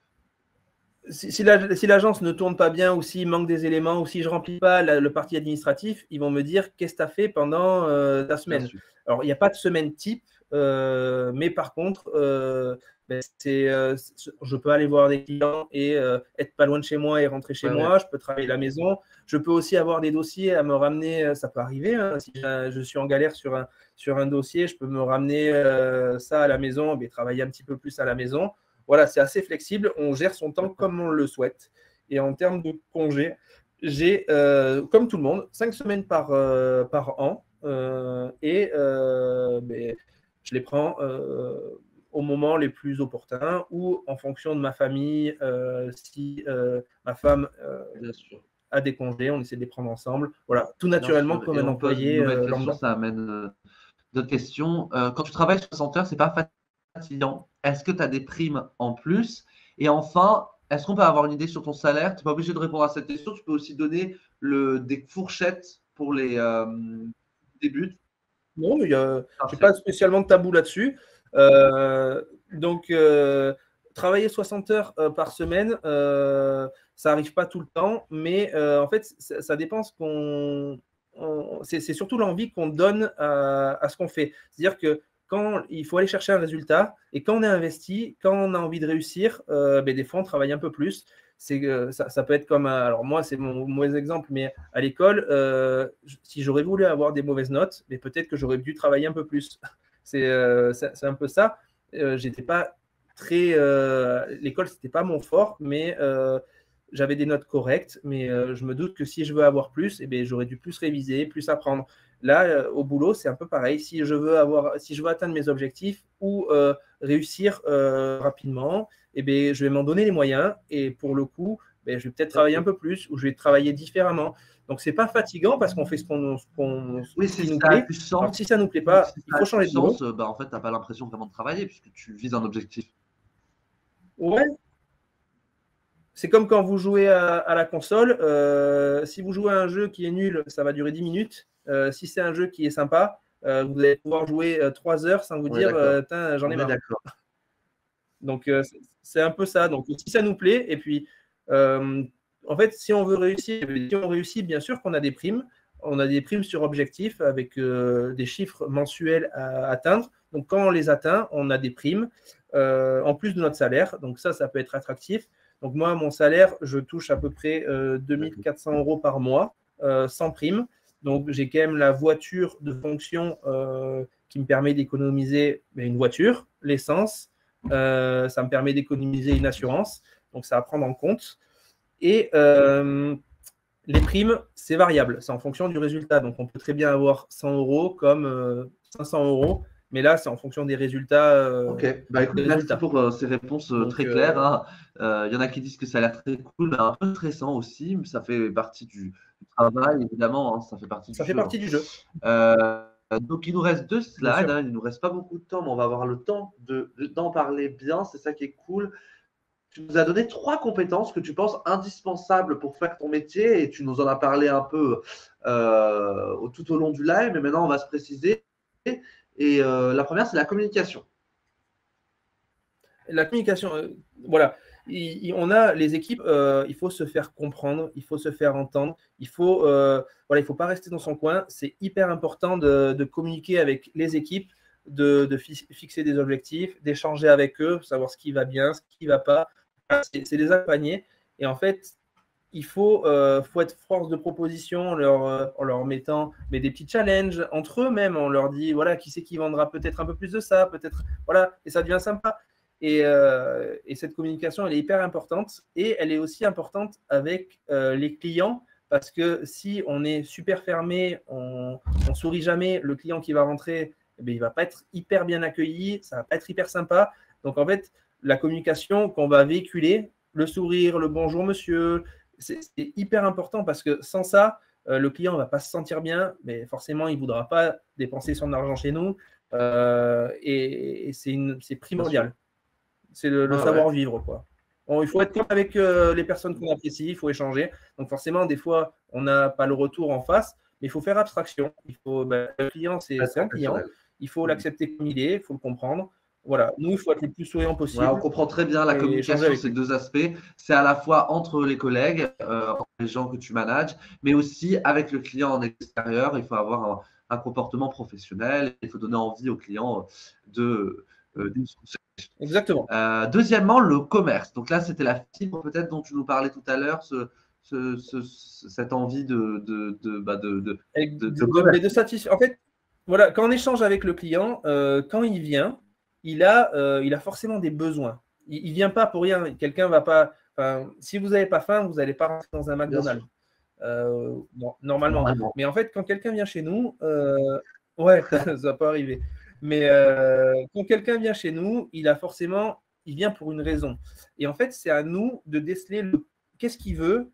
Speaker 2: si l'agence ne tourne pas bien ou s'il manque des éléments ou si je ne remplis pas le parti administratif, ils vont me dire qu'est-ce que tu as fait pendant ta
Speaker 1: Bien
Speaker 2: semaine.
Speaker 1: sûr.
Speaker 2: Alors, il n'y a pas de semaine type, mais par contre, je peux aller voir des clients et être pas loin de chez moi et rentrer chez
Speaker 1: Ouais, ouais.
Speaker 2: moi. Je peux travailler à la maison. Je peux aussi avoir des dossiers à me ramener. Ça peut arriver. Hein, si je suis en galère sur un dossier, je peux me ramener ça à la maison et travailler un petit peu plus à la maison. Voilà, c'est assez flexible. On gère son temps comme on le souhaite. Et en termes de congés, j'ai, comme tout le monde, 5 semaines par an. Je les prends au moment les plus opportuns ou en fonction de ma famille. Si ma femme
Speaker 1: Bien sûr.
Speaker 2: a des congés, on essaie de les prendre ensemble. Voilà, tout
Speaker 1: Bien
Speaker 2: naturellement
Speaker 1: sûr.
Speaker 2: comme
Speaker 1: Et
Speaker 2: un
Speaker 1: on pose une
Speaker 2: employé
Speaker 1: nouvelle question,
Speaker 2: lambda.
Speaker 1: ça amène d'autres questions. Quand tu travailles 60 heures, c'est pas fatigant. Est-ce que tu as des primes en plus? Et enfin, est-ce qu'on peut avoir une idée sur ton salaire? Tu n'es pas obligé de répondre à cette question. Tu peux aussi donner des fourchettes pour les débuts.
Speaker 2: Non, mais je n'ai
Speaker 1: Parfait.
Speaker 2: pas spécialement de tabou là-dessus. Donc, travailler 60 heures par semaine, ça n'arrive pas tout le temps, mais en fait, ça dépend ce qu'on. C'est surtout l'envie qu'on donne à ce qu'on fait. C'est-à-dire que quand il faut aller chercher un résultat et quand on est investi, quand on a envie de réussir, des fois on travaille un peu plus. Ça peut être comme alors moi c'est mon mauvais exemple, mais à l'école, si j'aurais voulu avoir des mauvaises notes, mais peut-être que j'aurais dû travailler un peu plus. C'est un peu ça. J'étais pas très l'école c'était pas mon fort, mais j'avais des notes correctes, mais je me doute que si je veux avoir plus, j'aurais dû plus réviser, plus apprendre. Là, au boulot, c'est un peu pareil. Si je veux atteindre mes objectifs ou réussir rapidement, je vais m'en donner les moyens. Et pour le coup, je vais peut-être travailler un peu plus ou je vais travailler différemment. Donc, c'est pas fatigant parce qu'on fait ce
Speaker 1: Oui,
Speaker 2: qui nous
Speaker 1: ça a
Speaker 2: plaît.
Speaker 1: du
Speaker 2: Alors,
Speaker 1: sens.
Speaker 2: si ça nous plaît pas,
Speaker 1: Si
Speaker 2: il
Speaker 1: ça a
Speaker 2: faut
Speaker 1: du
Speaker 2: changer de boulot.
Speaker 1: sens, en fait, tu n'as pas l'impression vraiment de travailler puisque tu vises un objectif.
Speaker 2: Ouais. C'est comme quand vous jouez à la console. Si vous jouez à un jeu qui est nul, ça va durer 10 minutes. Si c'est un jeu qui est sympa, vous allez pouvoir jouer 3 heures sans vous dire j'en ai marre.
Speaker 1: D'accord.
Speaker 2: Donc, c'est un peu ça. Donc, si ça nous plaît, et puis, en fait, si on veut réussir, si on réussit, bien sûr qu'on a des primes. On a des primes sur objectif avec des chiffres mensuels à atteindre. Donc, quand on les atteint, on a des primes en plus de notre salaire. Donc, ça peut être attractif. Donc, moi, mon salaire, je touche à peu près 2400 € par mois sans prime. Donc, j'ai quand même la voiture de fonction qui me permet d'économiser une voiture, l'essence. Ça me permet d'économiser une assurance. Donc, ça à prendre en compte. Et les primes, c'est variable. C'est en fonction du résultat. Donc, on peut très bien avoir 100 € comme 500 €. Mais là, c'est en fonction des résultats.
Speaker 1: Ok, écoute, merci pour ces réponses très claires. Hein. Y en a qui disent que ça a l'air très cool, mais un peu stressant aussi. Mais ça fait partie du travail, évidemment. Hein, ça fait partie
Speaker 2: Ça
Speaker 1: du
Speaker 2: fait
Speaker 1: jeu.
Speaker 2: partie du jeu.
Speaker 1: Donc, il nous reste 2 slides. Hein, il ne nous reste pas beaucoup de temps, mais on va avoir le temps d'en parler bien. C'est ça qui est cool. Tu nous as donné 3 compétences que tu penses indispensables pour faire ton métier et tu nous en as parlé un peu tout au long du live, mais maintenant on va se préciser. Et la première, c'est la communication.
Speaker 2: La communication, voilà. On a les équipes, il faut se faire comprendre, il faut se faire entendre, il faut pas rester dans son coin. C'est hyper important de communiquer avec les équipes, de fixer des objectifs, d'échanger avec eux, savoir ce qui va bien, ce qui ne va pas. C'est les accompagner. Et en fait, il faut être force de proposition en leur mettant des petits challenges entre eux même. On leur dit, voilà, qui c'est qui vendra peut-être un peu plus de ça, peut-être, voilà, et ça devient sympa. Et cette communication, elle est hyper importante et elle est aussi importante avec les clients parce que si on est super fermé, on sourit jamais, le client qui va rentrer, il ne va pas être hyper bien accueilli, ça ne va pas être hyper sympa. Donc, en fait, la communication qu'on va véhiculer, le sourire, le bonjour monsieur, c'est hyper important parce que sans ça, le client ne va pas se sentir bien, mais forcément, il ne voudra pas dépenser son argent chez nous et c'est primordial. C'est le savoir-vivre, quoi. Il faut être avec les personnes qu'on apprécie, il faut échanger. Donc forcément, des fois, on n'a pas le retour en face, mais il faut faire abstraction. Le client, c'est un client. Il faut l'accepter comme il est, il faut le comprendre. Voilà. Nous, il faut être le plus souriant possible.
Speaker 1: On comprend très bien la communication, ces 2 aspects. C'est à la fois entre les collègues, entre les gens que tu manages, mais aussi avec le client en extérieur. Il faut avoir un comportement professionnel. Il faut donner envie au client de
Speaker 2: Exactement.
Speaker 1: Deuxièmement, le commerce. Donc là, c'était la fibre peut-être dont tu nous parlais tout à l'heure, cette envie de
Speaker 2: satisfaire. En fait, voilà, quand on échange avec le client, quand il vient, il a forcément des besoins. Il ne vient pas pour rien. Quelqu'un va pas. Si vous n'avez pas faim, vous n'allez pas rentrer dans un McDonald's. Normalement. Mais en fait, quand quelqu'un vient chez nous, ouais, ça peut arriver. Mais quand quelqu'un vient chez nous, il vient pour une raison. Et en fait, c'est à nous de déceler qu'est-ce qu'il veut,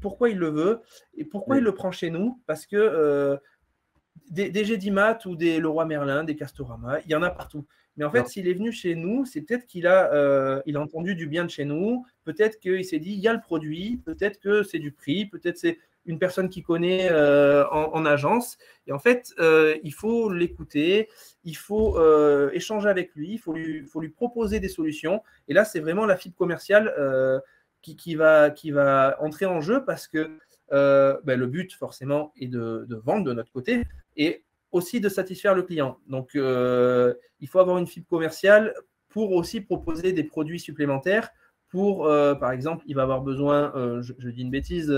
Speaker 2: pourquoi il le veut et pourquoi il le prend chez nous. Parce que des Gédimat ou des Leroy Merlin, des Castorama, il y en a partout. Mais en fait, s'il est venu chez nous, c'est peut-être qu'il a, il a entendu du bien de chez nous, peut-être qu'il s'est dit, il y a le produit, peut-être que c'est du prix, peut-être c'est une personne qui connaît en agence. Et en fait, il faut l'écouter, il faut échanger avec lui, il faut lui proposer des solutions. Et là, c'est vraiment la fibre commerciale qui va entrer en jeu parce que le but, forcément, est de vendre de notre côté et aussi de satisfaire le client. Donc, il faut avoir une fibre commerciale pour aussi proposer des produits supplémentaires. Pour, par exemple, il va avoir besoin, je dis une bêtise,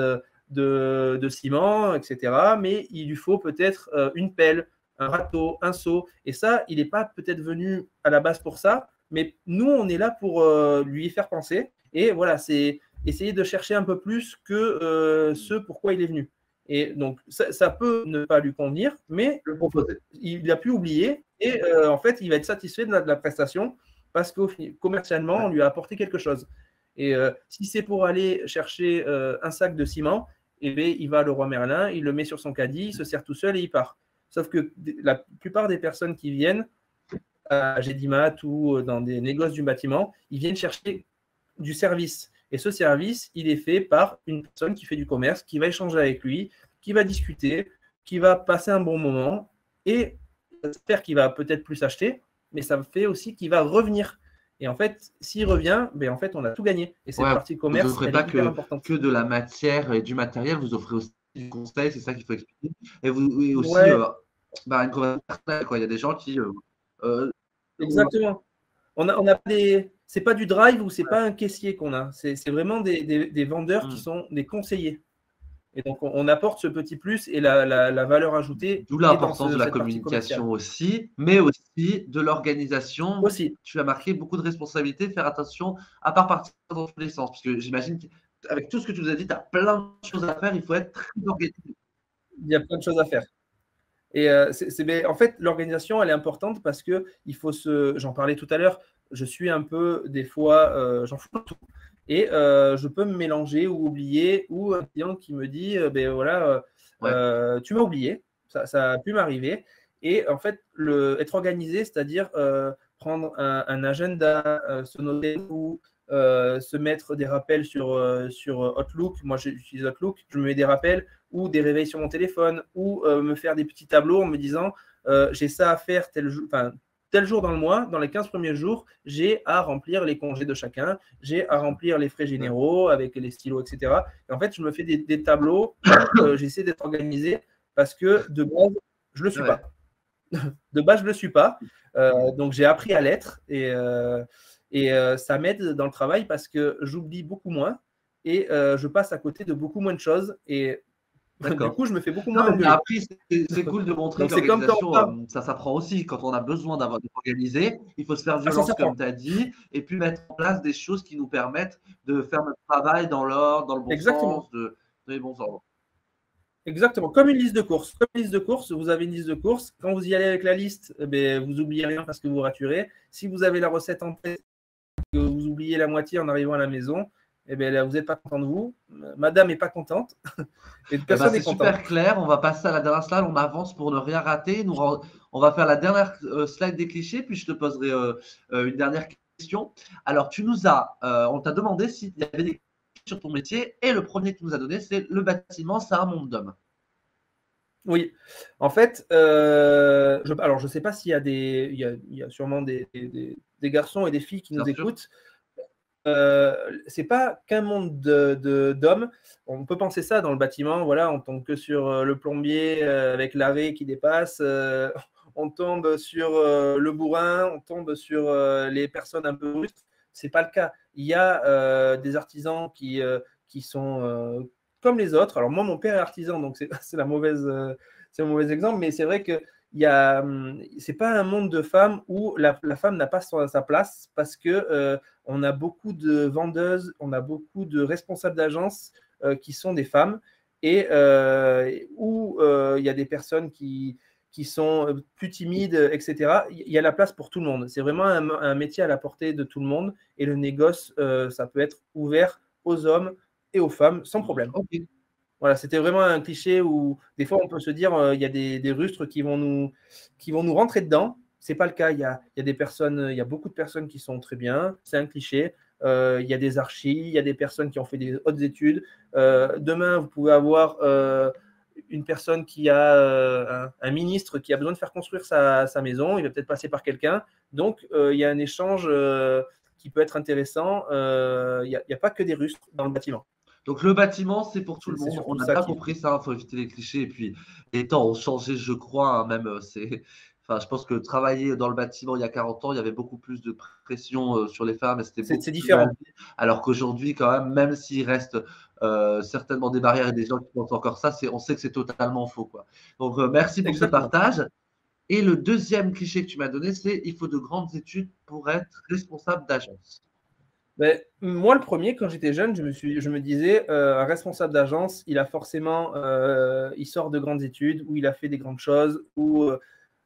Speaker 2: de ciment, etc. Mais il lui faut peut-être une pelle, un râteau, un seau. Et ça, il n'est pas peut-être venu à la base pour ça, mais nous, on est là pour lui faire penser. Et voilà, c'est essayer de chercher un peu plus que ce pourquoi il est venu. Et donc, ça peut ne pas lui convenir, mais il a pu oublier. Et en fait, il va être satisfait de la prestation parce que commercialement, on lui a apporté quelque chose. Et si c'est pour aller chercher un sac de ciment, eh bien, il va à Leroy Merlin, il le met sur son caddie, il se sert tout seul et il part. Sauf que la plupart des personnes qui viennent à Gédimat ou dans des négoces du bâtiment, ils viennent chercher du service. Et ce service, il est fait par une personne qui fait du commerce, qui va échanger avec lui, qui va discuter, qui va passer un bon moment. Et j'espère qu'il va peut-être plus acheter, mais ça fait aussi qu'il va revenir. Et en fait, s'il revient, en fait, on a tout gagné. Et cette partie commerce,
Speaker 1: vous n'offrez pas que de la matière et du matériel, vous offrez aussi du conseil, c'est ça qu'il faut expliquer. Et aussi une conversation personnelle, quoi. Il y a des gens qui…
Speaker 2: Exactement. On a des… C'est pas du drive ou c'est pas un caissier qu'on a. C'est vraiment des vendeurs qui sont des conseillers. Et donc, on apporte ce petit plus et la valeur ajoutée.
Speaker 1: D'où l'importance de la communication aussi, mais aussi de l'organisation.
Speaker 2: Aussi.
Speaker 1: Tu as marqué beaucoup de responsabilités, faire attention à ne pas partir dans tous les sens. Parce que j'imagine qu'avec tout ce que tu nous as dit, tu as plein de choses à faire. Il faut être très organisé.
Speaker 2: Il y a plein de choses à faire. Et en fait, l'organisation, elle est importante parce que il faut j'en parlais tout à l'heure, je suis un peu, des fois, j'en fous tout. Et je peux me mélanger ou oublier, ou un client qui me dit, tu m'as oublié, ça a pu m'arriver. Et en fait, être organisé, c'est-à-dire prendre un agenda, se noter ou se mettre des rappels sur Outlook. Moi, j'utilise Outlook, je me mets des rappels ou des réveils sur mon téléphone ou me faire des petits tableaux en me disant j'ai ça à faire tel jour dans le mois, dans les 15 premiers jours, j'ai à remplir les congés de chacun, j'ai à remplir les frais généraux avec les stylos, etc. Et en fait, je me fais des tableaux, j'essaie d'être organisé parce que de base, je ne le suis pas. De base, je ne le suis pas. Donc, j'ai appris à l'être et ça m'aide dans le travail parce que j'oublie beaucoup moins et je passe à côté de beaucoup moins de choses. Et du coup, je me fais beaucoup moins engueuler.
Speaker 1: Après, c'est cool de montrer que l'organisation, ça s'apprend aussi. Quand on a besoin d'avoir organisé, il faut se faire violence, comme tu as dit, et puis mettre en place des choses qui nous permettent de faire notre travail dans l'ordre, dans le bon sens, dans les bons ordres.
Speaker 2: Exactement, comme une liste de courses. Comme une liste de courses, vous avez une liste de courses. Quand vous y allez avec la liste, vous n'oubliez rien parce que vous raturez. Si vous avez la recette en tête, que vous oubliez la moitié en arrivant à la maison, là, vous n'êtes pas content de vous. Madame n'est pas contente. Et personne n'est content.
Speaker 1: C'est super clair. On va passer à la dernière slide. On avance pour ne rien rater. On va faire la dernière slide des clichés, puis je te poserai une dernière question. Alors, on t'a demandé s'il y avait des questions sur ton métier, et le premier que tu nous as donné, c'est le bâtiment, c'est un monde d'hommes.
Speaker 2: Oui, en fait, alors je ne sais pas s'il y a il y a sûrement des garçons et des filles qui nous écoutent. C'est pas qu'un monde d'hommes. On peut penser ça dans le bâtiment. Voilà, on tombe que sur le plombier avec l'arrêt qui dépasse. On tombe sur le bourrin. On tombe sur les personnes un peu rustres. C'est pas le cas. Il y a des artisans qui sont comme les autres. Alors moi, mon père est artisan, donc c'est un mauvais exemple. Mais c'est vrai que c'est pas un monde de femmes où la femme n'a pas sa place parce que on a beaucoup de vendeuses, on a beaucoup de responsables d'agence qui sont des femmes et où il y a des personnes qui sont plus timides, etc. Il y a la place pour tout le monde. C'est vraiment un métier à la portée de tout le monde et le négoce, ça peut être ouvert aux hommes et aux femmes sans problème.
Speaker 1: Okay.
Speaker 2: Voilà, c'était vraiment un cliché où des fois on peut se dire il y a des rustres qui vont nous rentrer dedans. C'est pas le cas. Il y a des personnes, il y a beaucoup de personnes qui sont très bien. C'est un cliché. Il y a des archis, il y a des personnes qui ont fait des hautes études. Demain, vous pouvez avoir une personne qui a un ministre qui a besoin de faire construire sa maison. Il va peut-être passer par quelqu'un. Donc, il y a un échange qui peut être intéressant. Il n'y a pas que des rustres dans le bâtiment.
Speaker 1: Donc le bâtiment, c'est pour tout le
Speaker 2: C'est
Speaker 1: monde. On
Speaker 2: surtout
Speaker 1: a
Speaker 2: ça
Speaker 1: bien
Speaker 2: qui.
Speaker 1: compris ça, il faut éviter les clichés. Et puis les temps ont changé, je crois, hein, même enfin, je pense que travailler dans le bâtiment il y a 40 ans, il y avait beaucoup plus de pression sur les femmes et c'était beaucoup
Speaker 2: C'est
Speaker 1: plus mal
Speaker 2: différent.
Speaker 1: vu. Alors qu'aujourd'hui, quand même s'il reste certainement des barrières et des gens qui pensent encore ça, on sait que c'est totalement faux, quoi. Donc merci pour ce
Speaker 2: Exactement.
Speaker 1: partage. Et le deuxième cliché que tu m'as donné, c'est il faut de grandes études pour être responsable d'agence.
Speaker 2: Ben, moi, le premier, quand j'étais jeune, je me disais, un responsable d'agence, il a forcément, il sort de grandes études, ou il a fait des grandes choses, ou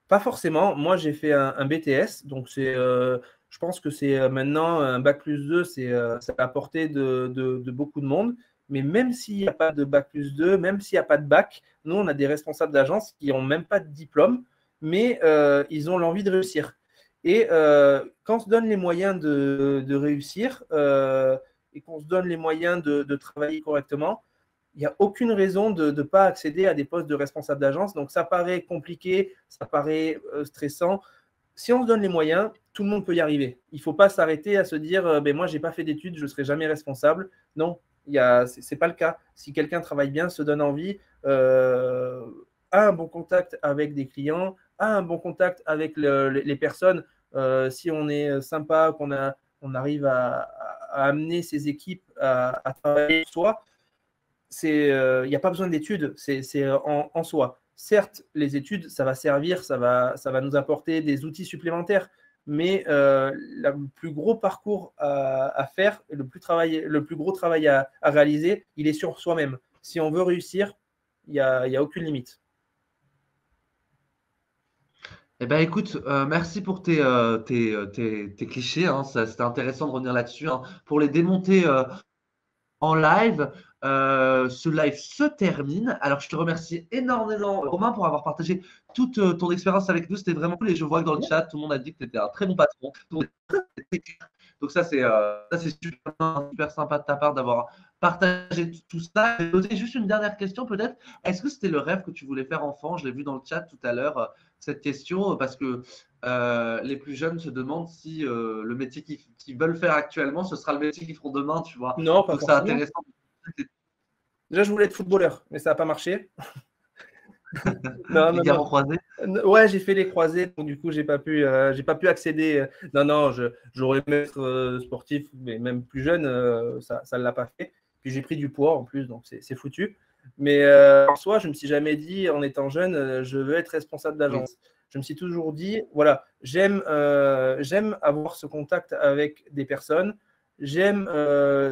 Speaker 2: pas forcément. Moi, j'ai fait un BTS, donc je pense que c'est maintenant un bac+2, c'est à la portée de beaucoup de monde. Mais même s'il n'y a pas de bac+2, même s'il n'y a pas de bac, nous, on a des responsables d'agence qui n'ont même pas de diplôme, mais ils ont l'envie de réussir. Et quand on se donne les moyens de réussir et qu'on se donne les moyens de travailler correctement, il n'y a aucune raison de ne pas accéder à des postes de responsable d'agence. Donc ça paraît compliqué, ça paraît stressant. Si on se donne les moyens, tout le monde peut y arriver. Il ne faut pas s'arrêter à se dire ben moi, je n'ai pas fait d'études, je ne serai jamais responsable. Non, ce n'est pas le cas. Si quelqu'un travaille bien, se donne envie, a un bon contact avec des clients, a un bon contact avec les personnes, si on est sympa, on arrive à amener ses équipes à travailler sur soi, il n'y a pas besoin d'études, c'est en soi. Certes, les études, ça va servir, ça va nous apporter des outils supplémentaires, mais le plus gros parcours à faire, le plus gros travail à réaliser, il est sur soi-même. Si on veut réussir, il n'y a aucune limite.
Speaker 1: Eh ben, écoute, merci pour tes clichés, hein. C'était intéressant de revenir là-dessus, hein. Pour les démonter en live, ce live se termine. Alors, je te remercie énormément, Romain, pour avoir partagé toute ton expérience avec nous. C'était vraiment cool et je vois que dans le chat, tout le monde a dit que tu étais un très bon patron. Donc ça, c'est super, super sympa de ta part d'avoir partagé tout ça. Je vais poser juste une dernière question peut-être. Est-ce que c'était le rêve que tu voulais faire enfant? Je l'ai vu dans le chat tout à l'heure, cette question, parce que les plus jeunes se demandent si le métier qu'ils veulent faire actuellement, ce sera le métier qu'ils feront demain, tu vois.
Speaker 2: Non, pas
Speaker 1: Donc c'est
Speaker 2: forcément.
Speaker 1: intéressant.
Speaker 2: Déjà, je voulais être footballeur, mais ça n'a pas marché. Non, non,
Speaker 1: Ligament
Speaker 2: non.
Speaker 1: croisé.
Speaker 2: Ouais, j'ai fait les croisés, donc du coup, j'ai pas pu accéder. Non, non, j'aurais aimé être sportif, mais même plus jeune, ça ne l'a pas fait. Puis j'ai pris du poids en plus, donc c'est foutu. Mais en soi, je me suis jamais dit, en étant jeune, je veux être responsable
Speaker 1: Oui.
Speaker 2: d'agence. Je me suis toujours dit, voilà, j'aime avoir ce contact avec des personnes. J'aime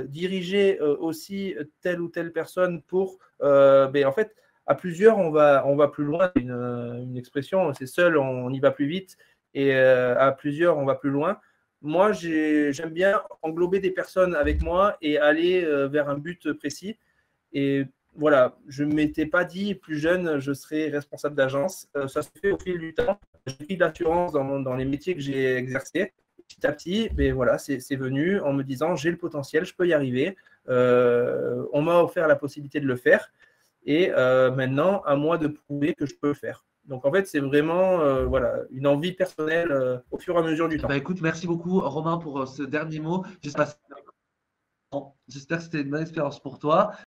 Speaker 2: diriger aussi telle ou telle personne pour, en fait, à plusieurs, on va plus loin. Une expression, c'est seul, on y va plus vite. Et à plusieurs, on va plus loin. Moi, j'aime bien englober des personnes avec moi et aller vers un but précis. Et voilà, je ne m'étais pas dit, plus jeune, je serai responsable d'agence. Ça se fait au fil du temps. J'ai pris de l'assurance dans les métiers que j'ai exercés. Petit à petit, voilà, c'est venu en me disant, j'ai le potentiel, je peux y arriver. On m'a offert la possibilité de le faire. Et maintenant, à moi de prouver que je peux le faire. Donc, en fait, c'est vraiment voilà, une envie personnelle au fur et à mesure du temps.
Speaker 1: Bah, écoute, merci beaucoup, Romain, pour ce dernier mot. J'espère que c'était une bonne expérience pour toi.